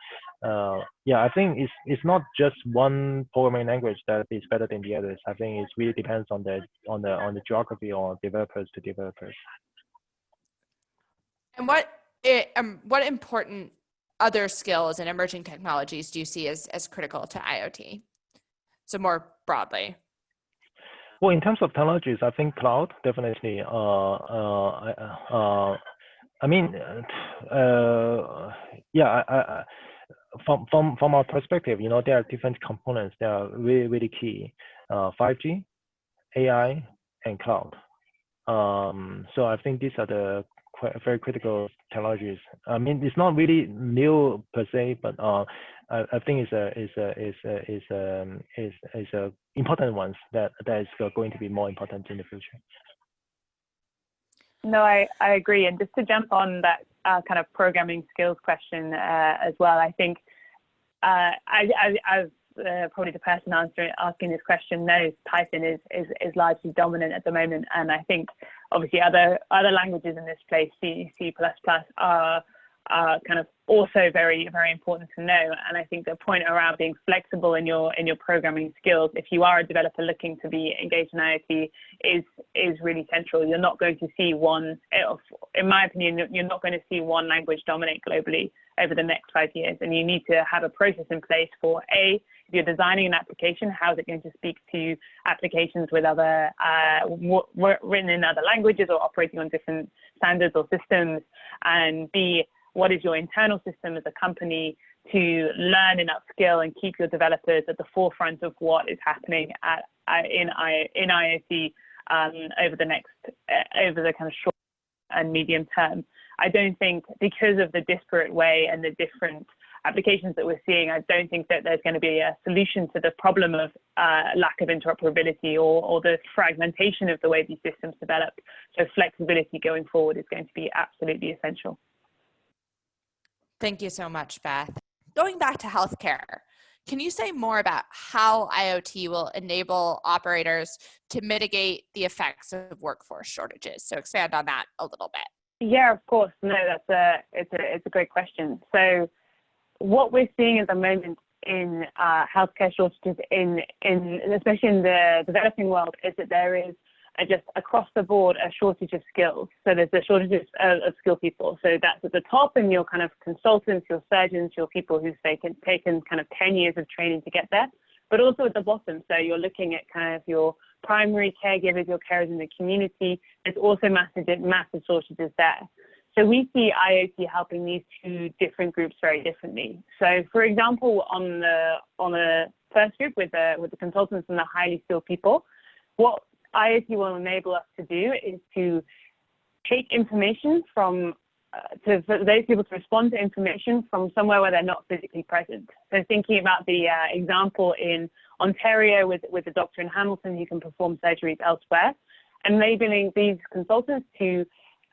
I think it's not just one programming language that is better than the others. I think it really depends on the geography or developers to developers. And what important other skills and emerging technologies do you see as critical to IoT? So more broadly. Well, in terms of technologies, I think cloud definitely. From our perspective, there are different components that are really, really key. 5G, AI, and cloud. So I think these are the very critical technologies. It's not really new per se, but I think it's a important ones that is going to be more important in the future. No, I agree. And just to jump on that kind of programming skills question as well, I think as probably the person asking this question knows, Python is largely dominant at the moment, and I think obviously other languages in this place, C++, are kind of also very, very important to know. And I think the point around being flexible in your programming skills, if you are a developer looking to be engaged in IoT, is really central. You're not going to see one, in my opinion, you're not going to see one language dominate globally over the next 5 years. And you need to have a process in place for if you're designing an application, how is it going to speak to applications with other written in other languages or operating on different standards or systems, and B, what is your internal system as a company to learn and upskill and keep your developers at the forefront of what is happening in IoT over the kind of short and medium term. I don't think, because of the disparate way and the different applications that we're seeing, I don't think that there's going to be a solution to the problem of lack of interoperability or the fragmentation of the way these systems develop. So flexibility going forward is going to be absolutely essential. Thank you so much, Beth. Going back to healthcare, can you say more about how IoT will enable operators to mitigate the effects of workforce shortages? So expand on that a little bit. Yeah, of course. No, it's a great question. So what we're seeing at the moment in healthcare shortages, especially in the developing world, is that there is just across the board a shortage of skills. So there's a shortage of skilled people. So that's at the top, and your kind of consultants, your surgeons, your people who've taken kind of 10 years of training to get there, but also at the bottom. So you're looking at kind of your primary caregivers, your carers in the community. There's also massive shortages there. So we see IoT helping these two different groups very differently. So for example, on the first group with the consultants and the highly skilled people, what IoT will enable us to do is to take information for those people to respond to information from somewhere where they're not physically present. So thinking about the example in Ontario with the doctor in Hamilton who can perform surgeries elsewhere, enabling these consultants to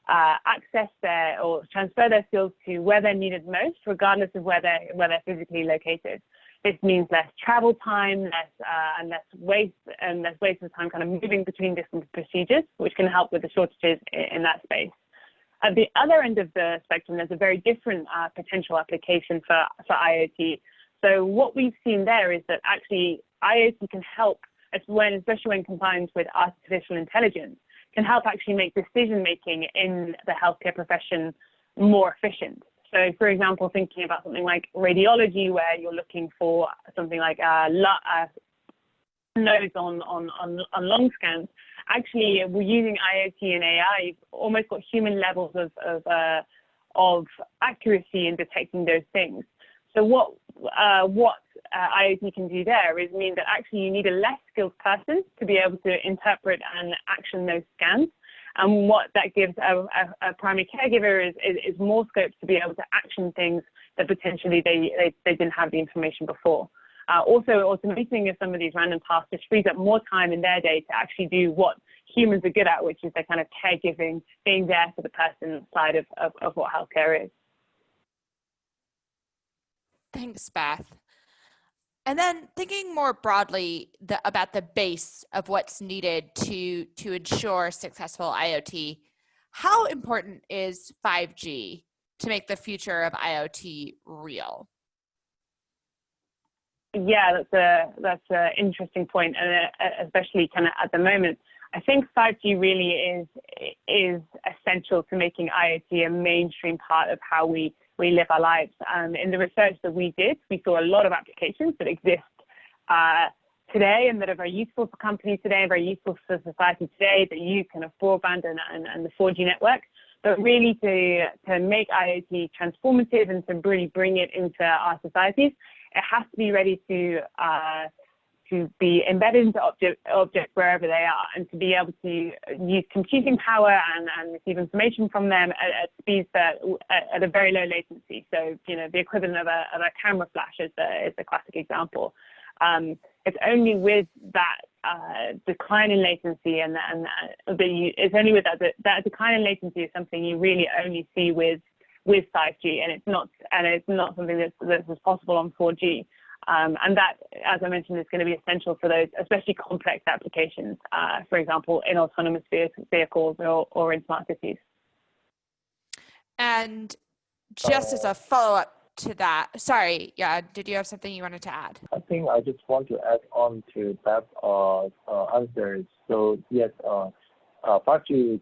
access or transfer their skills to where they're needed most, regardless of where they're physically located. This means less travel time, less waste of time kind of moving between different procedures, which can help with the shortages in that space. At the other end of the spectrum, there's a very different potential application for IoT. So what we've seen there is that actually IoT can help, especially when combined with artificial intelligence, can help actually make decision-making in the healthcare profession more efficient. So, for example, thinking about something like radiology, where you're looking for something like nodes on lung scans, actually, we're using IoT and AI. You've almost got human levels of accuracy in detecting those things. So what IoT can do there is mean that actually you need a less skilled person to be able to interpret and action those scans. And what that gives a primary caregiver is more scope to be able to action things that potentially they didn't have the information before. Also, automating of some of these random tasks just frees up more time in their day to actually do what humans are good at, which is the kind of caregiving, being there for the person side of what healthcare is. Thanks, Beth. And then thinking more broadly about the base of what's needed to ensure successful IoT, how important is 5G to make the future of IoT real? Yeah, that's an interesting point, and especially kind of at the moment. I think 5G really is essential to making IoT a mainstream part of how we live our lives. In the research that we did, we saw a lot of applications that exist today and that are very useful for companies today, very useful for society today, that use kind of broadband and the 4G network. But really to make IoT transformative and to really bring it into our societies, it has to be ready to be embedded into objects wherever they are, and to be able to use computing power and receive information from them at speeds that at a very low latency. So, the equivalent of a camera flash is the classic example. It's only with that decline in latency it's only with that decline in latency is something you really only see with 5G, and it's not something that's as possible on 4G. And that, as I mentioned, is going to be essential for those, especially complex applications, for example, in autonomous vehicles or in smart cities. And just as a follow-up to that, sorry, did you have something you wanted to add? I think I just want to add on to that answer. So yes, 5G is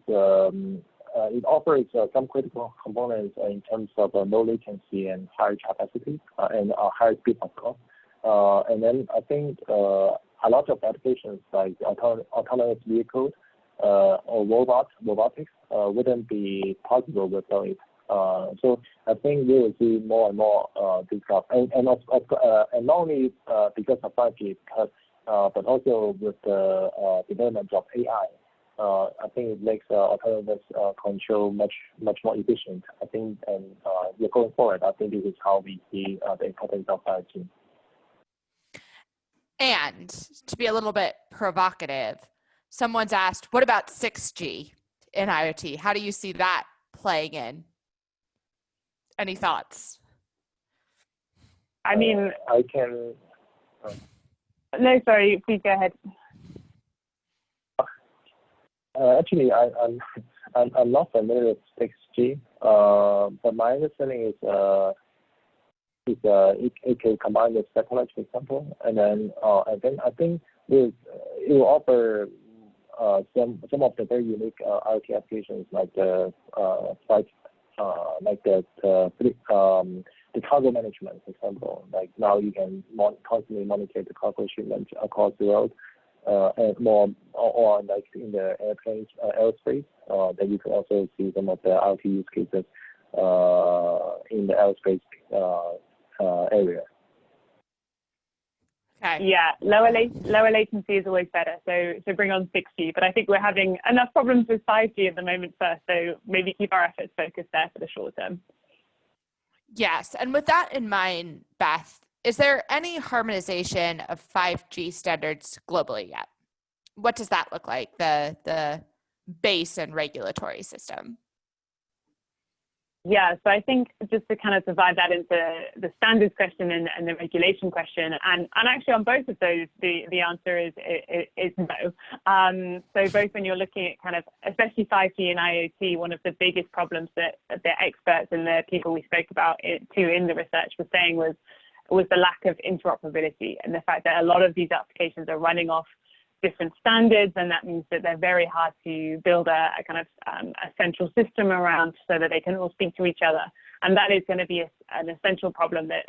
it offers some critical components in terms of low latency and high capacity and high speed, of course. And then I think a lot of applications like autonomous vehicles or robotics wouldn't be possible without it. So I think we will see more and more this stuff, and not only because of 5G, but also with the development of AI. I think it makes autonomous control much more efficient. I think, and going forward, I think this is how we see the importance of 5G. And to be a little bit provocative, someone's asked, what about 6G in IoT? How do you see that playing in? Any thoughts? I mean, I can. No, sorry, please go ahead. Actually, I'm not familiar with 6G, but my understanding is it can combine with satellite, for example, and then I think it will offer some of the very unique IoT applications like the cargo management, for example. Like now you can constantly monitor the cargo shipment across the road, and more or like in the airplanes, aerospace. That you can also see some of the IoT use cases in the aerospace area. Okay. Yeah, lower latency is always better. So bring on 6G, but I think we're having enough problems with 5G at the moment first. So maybe keep our efforts focused there for the short term. Yes, and with that in mind, Beth, is there any harmonization of 5G standards globally yet? What does that look like, the base and regulatory system? Yeah, so I think just to kind of divide that into the standards question and the regulation question, and actually on both of those, the answer is no. So both when you're looking at kind of, especially 5G and IoT, one of the biggest problems that the experts and the people we spoke about too in the research were saying was the lack of interoperability and the fact that a lot of these applications are running off different standards, and that means that they're very hard to build a kind of a central system around so that they can all speak to each other. And that is going to be an essential problem that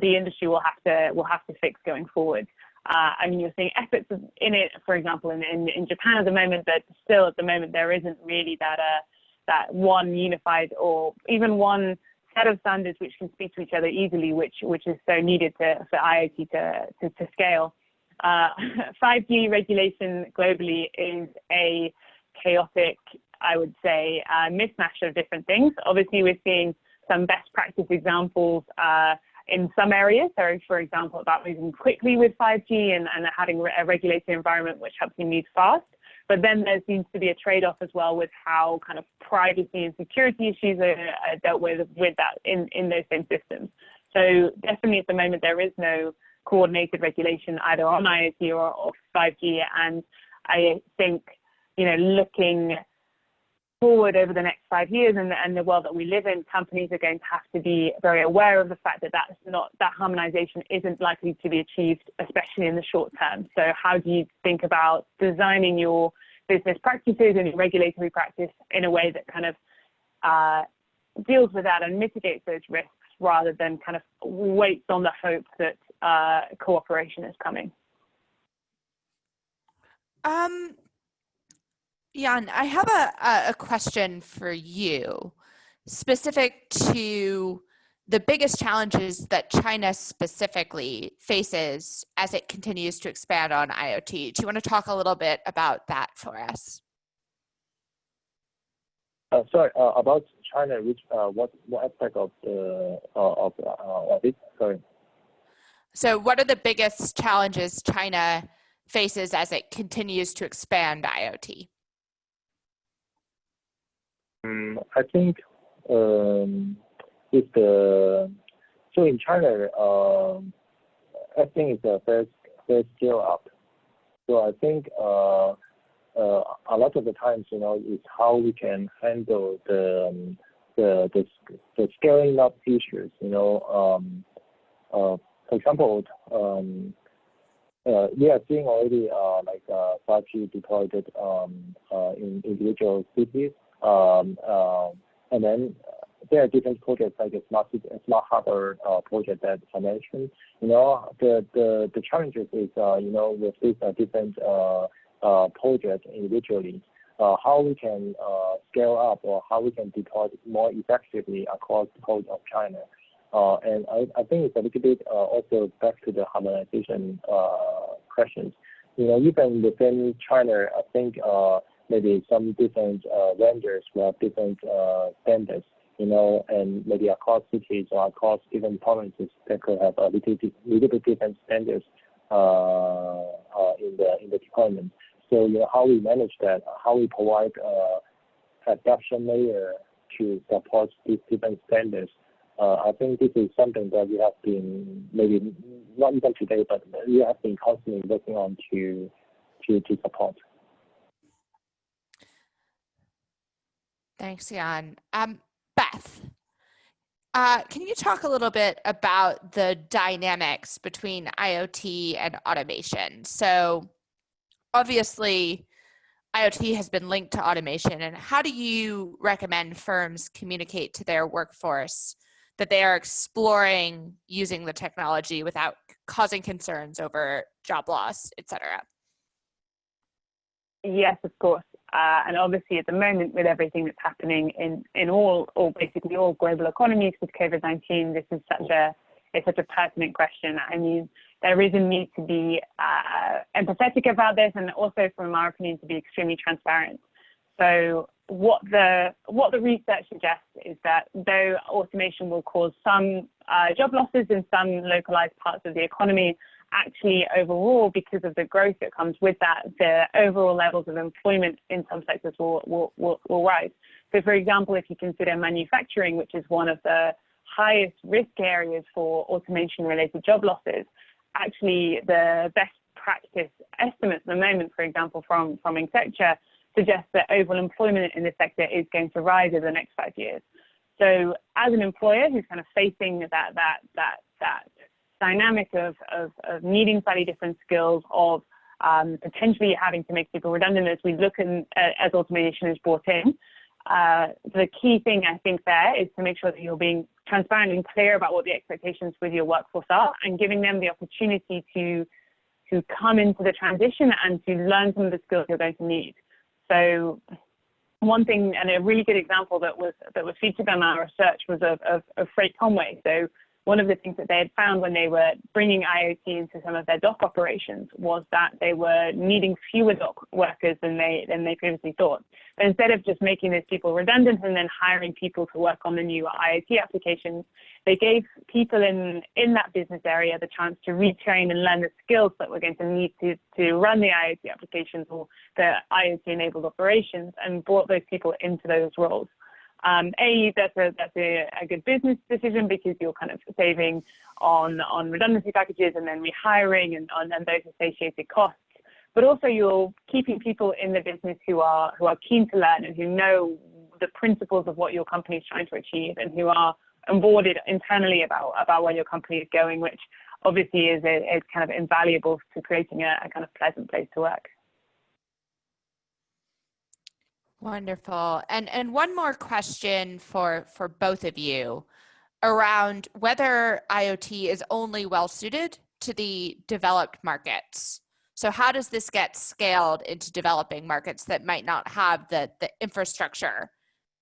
the industry will have to fix going forward. I mean, you're seeing efforts in it, for example, in Japan at the moment, but still at the moment there isn't really that one unified or even one set of standards which can speak to each other easily, which is so needed for IoT to scale. 5G regulation globally is a chaotic, I would say, mismatch of different things. Obviously, we're seeing some best practice examples in some areas. So, for example, about moving quickly with 5G and having a regulated environment which helps you move fast. But then there seems to be a trade-off as well with how kind of privacy and security issues are dealt with that in those same systems. So definitely at the moment there is no coordinated regulation either on IoT or 5G, and I think, you know, looking forward over the next 5 years and the world that we live in, companies are going to have to be very aware of the fact that that harmonization isn't likely to be achieved, especially in the short term. So how do you think about designing your business practices and your regulatory practice in a way that kind of deals with that and mitigates those risks rather than kind of waits on the hope that cooperation is coming? Jan, I have a question for you specific to the biggest challenges that China specifically faces as it continues to expand on IoT. Do you want to talk a little bit about that for us? Sorry, about China, which what aspect of it? Sorry. So, what are the biggest challenges China faces as it continues to expand IoT? I think it's so in China, everything is a first scale up. So I think a lot of the times, you know, is how we can handle the scaling up issues. You know, for example, we are seeing already 5G deployed in individual cities, and then there are different projects like a smart harbor project that I mentioned. You know, the challenges is you know, with these different projects individually, how we can scale up or how we can deploy it more effectively across the whole of China. And I think it's a little bit also back to the harmonization questions. Even within China, I think maybe some different vendors will have different standards, and maybe across cities or across different provinces, they could have a little bit different standards in the deployment. So, how we manage that, how we provide adaptation layer to support these different standards. I think this is something that we have been, maybe not even today, but we have been constantly working on to support. Thanks, Jan. Beth, can you talk a little bit about the dynamics between IoT and automation? So obviously, IoT has been linked to automation, and how do you recommend firms communicate to their workforce that they are exploring using the technology without causing concerns over job loss, et cetera? Yes, of course. And obviously at the moment, with everything that's happening in all, or basically all global economies with COVID-19, this is such a pertinent question. I mean, there is a need to be empathetic about this, and also, from our opinion, to be extremely transparent. So what the research suggests is that though automation will cause some job losses in some localized parts of the economy, actually overall, because of the growth that comes with that, the overall levels of employment in some sectors will rise. So for example, if you consider manufacturing, which is one of the highest risk areas for automation related job losses, actually the best practice estimates at the moment, for example, from Accenture, suggest that overall employment in this sector is going to rise over the next 5 years. So as an employer who's kind of facing that dynamic of needing slightly different skills, of potentially having to make people redundant as we look as automation is brought in, the key thing I think there is to make sure that you're being transparent and clear about what the expectations with your workforce are, and giving them the opportunity to come into the transition and to learn some of the skills you're going to need. So one thing, and a really good example that was featured in our research, was of Freight Conway. So one of the things that they had found when they were bringing IoT into some of their dock operations was that they were needing fewer dock workers than they previously thought. But instead of just making those people redundant and then hiring people to work on the new IoT applications, they gave people in that business area the chance to retrain and learn the skills that we're going to need to run the IoT applications or the IoT-enabled operations, and brought those people into those roles. That's a good business decision, because you're kind of saving on redundancy packages and then rehiring and those associated costs. But also you're keeping people in the business who are keen to learn and who know the principles of what your company is trying to achieve, and who are onboarded internally about where your company is going, which obviously is kind of invaluable to creating a kind of pleasant place to work. Wonderful. And one more question for both of you around whether IoT is only well suited to the developed markets. So how does this get scaled into developing markets that might not have the infrastructure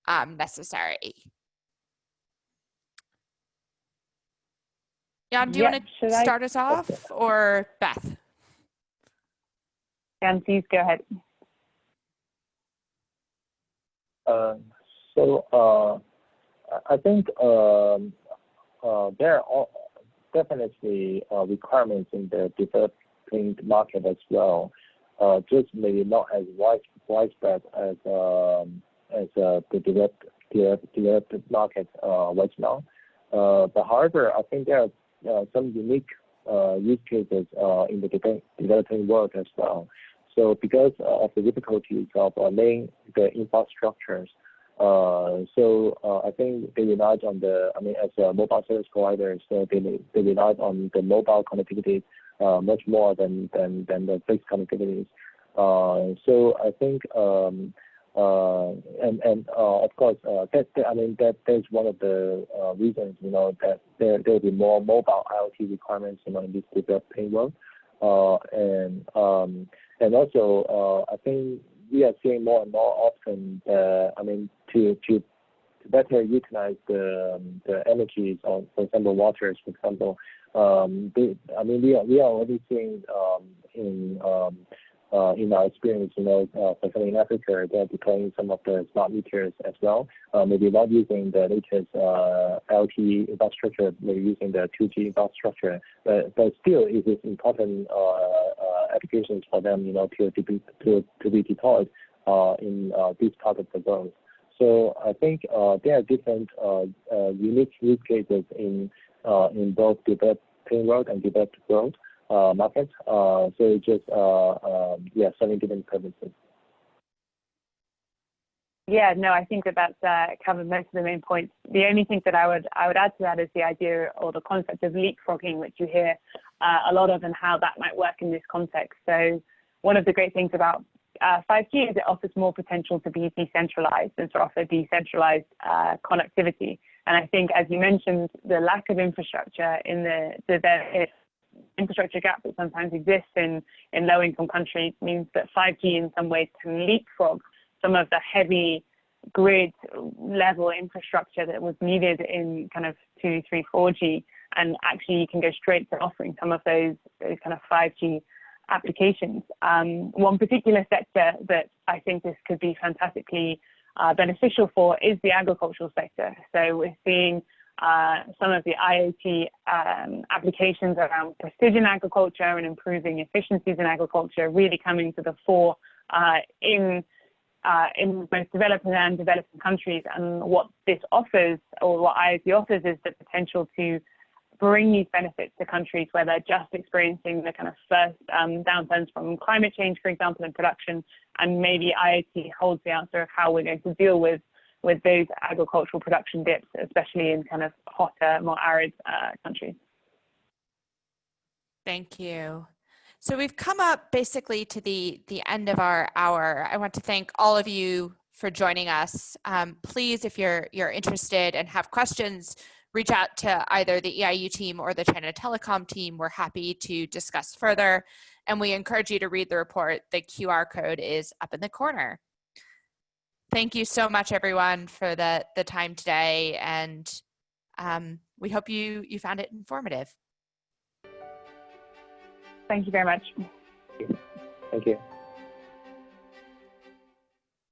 necessary? Jan, do you want to start us off, or Beth? Jan, please go ahead. I think there are definitely requirements in the developing market as well, just maybe not as widespread as the developed market right now. But however, I think there are some unique use cases in the developing world as well. So because of the difficulties of laying the infrastructures, I think they relied on as a mobile service provider, so they relied on the mobile connectivity much more than the fixed connectivities. So I think, and of course, that's one of the reasons, that there will be more mobile IoT requirements, in this developing world. And also, I think we are seeing more and more often, I mean, to better utilize the energies on, for example, waters, for example. I mean, we are already seeing in our experience, you know, for example, in Africa, they're deploying some of the smart meters as well. Maybe not using the latest LTE infrastructure, maybe using the 2G infrastructure, but still it is important applications for them, you know, to be deployed in this part of the world. So I think there are different unique use cases in both developing world and developed world markets. So it's just serving different purposes. Yeah, no, I think that's covered most of the main points. The only thing that I would add to that is the idea or the concept of leapfrogging, which you hear a lot of, and how that might work in this context. So one of the great things about 5G is it offers more potential to be decentralized and to offer decentralized connectivity. And I think, as you mentioned, the lack of infrastructure in the infrastructure gap that sometimes exists in low-income countries means that 5G in some ways can leapfrog some of the heavy grid level infrastructure that was needed in kind of 2, 3, 4G, and actually you can go straight to offering some of those kind of 5G applications. One particular sector that I think this could be fantastically beneficial for is the agricultural sector. So we're seeing some of the IoT applications around precision agriculture and improving efficiencies in agriculture really coming to the fore in both developing and developing countries. And what this offers, or what IoT offers, is the potential to bring these benefits to countries where they're just experiencing the kind of first downturns from climate change, for example, in production, and maybe IoT holds the answer of how we're going to deal with those agricultural production dips, especially in kind of hotter, more arid countries. Thank you. So we've come up basically to the end of our hour. I want to thank all of you for joining us. Please, if you're interested and have questions, reach out to either the EIU team or the China Telecom team. We're happy to discuss further, and we encourage you to read the report. The QR code is up in the corner. Thank you so much, everyone, for the time today, and we hope you found it informative. Thank you very much. Thank you.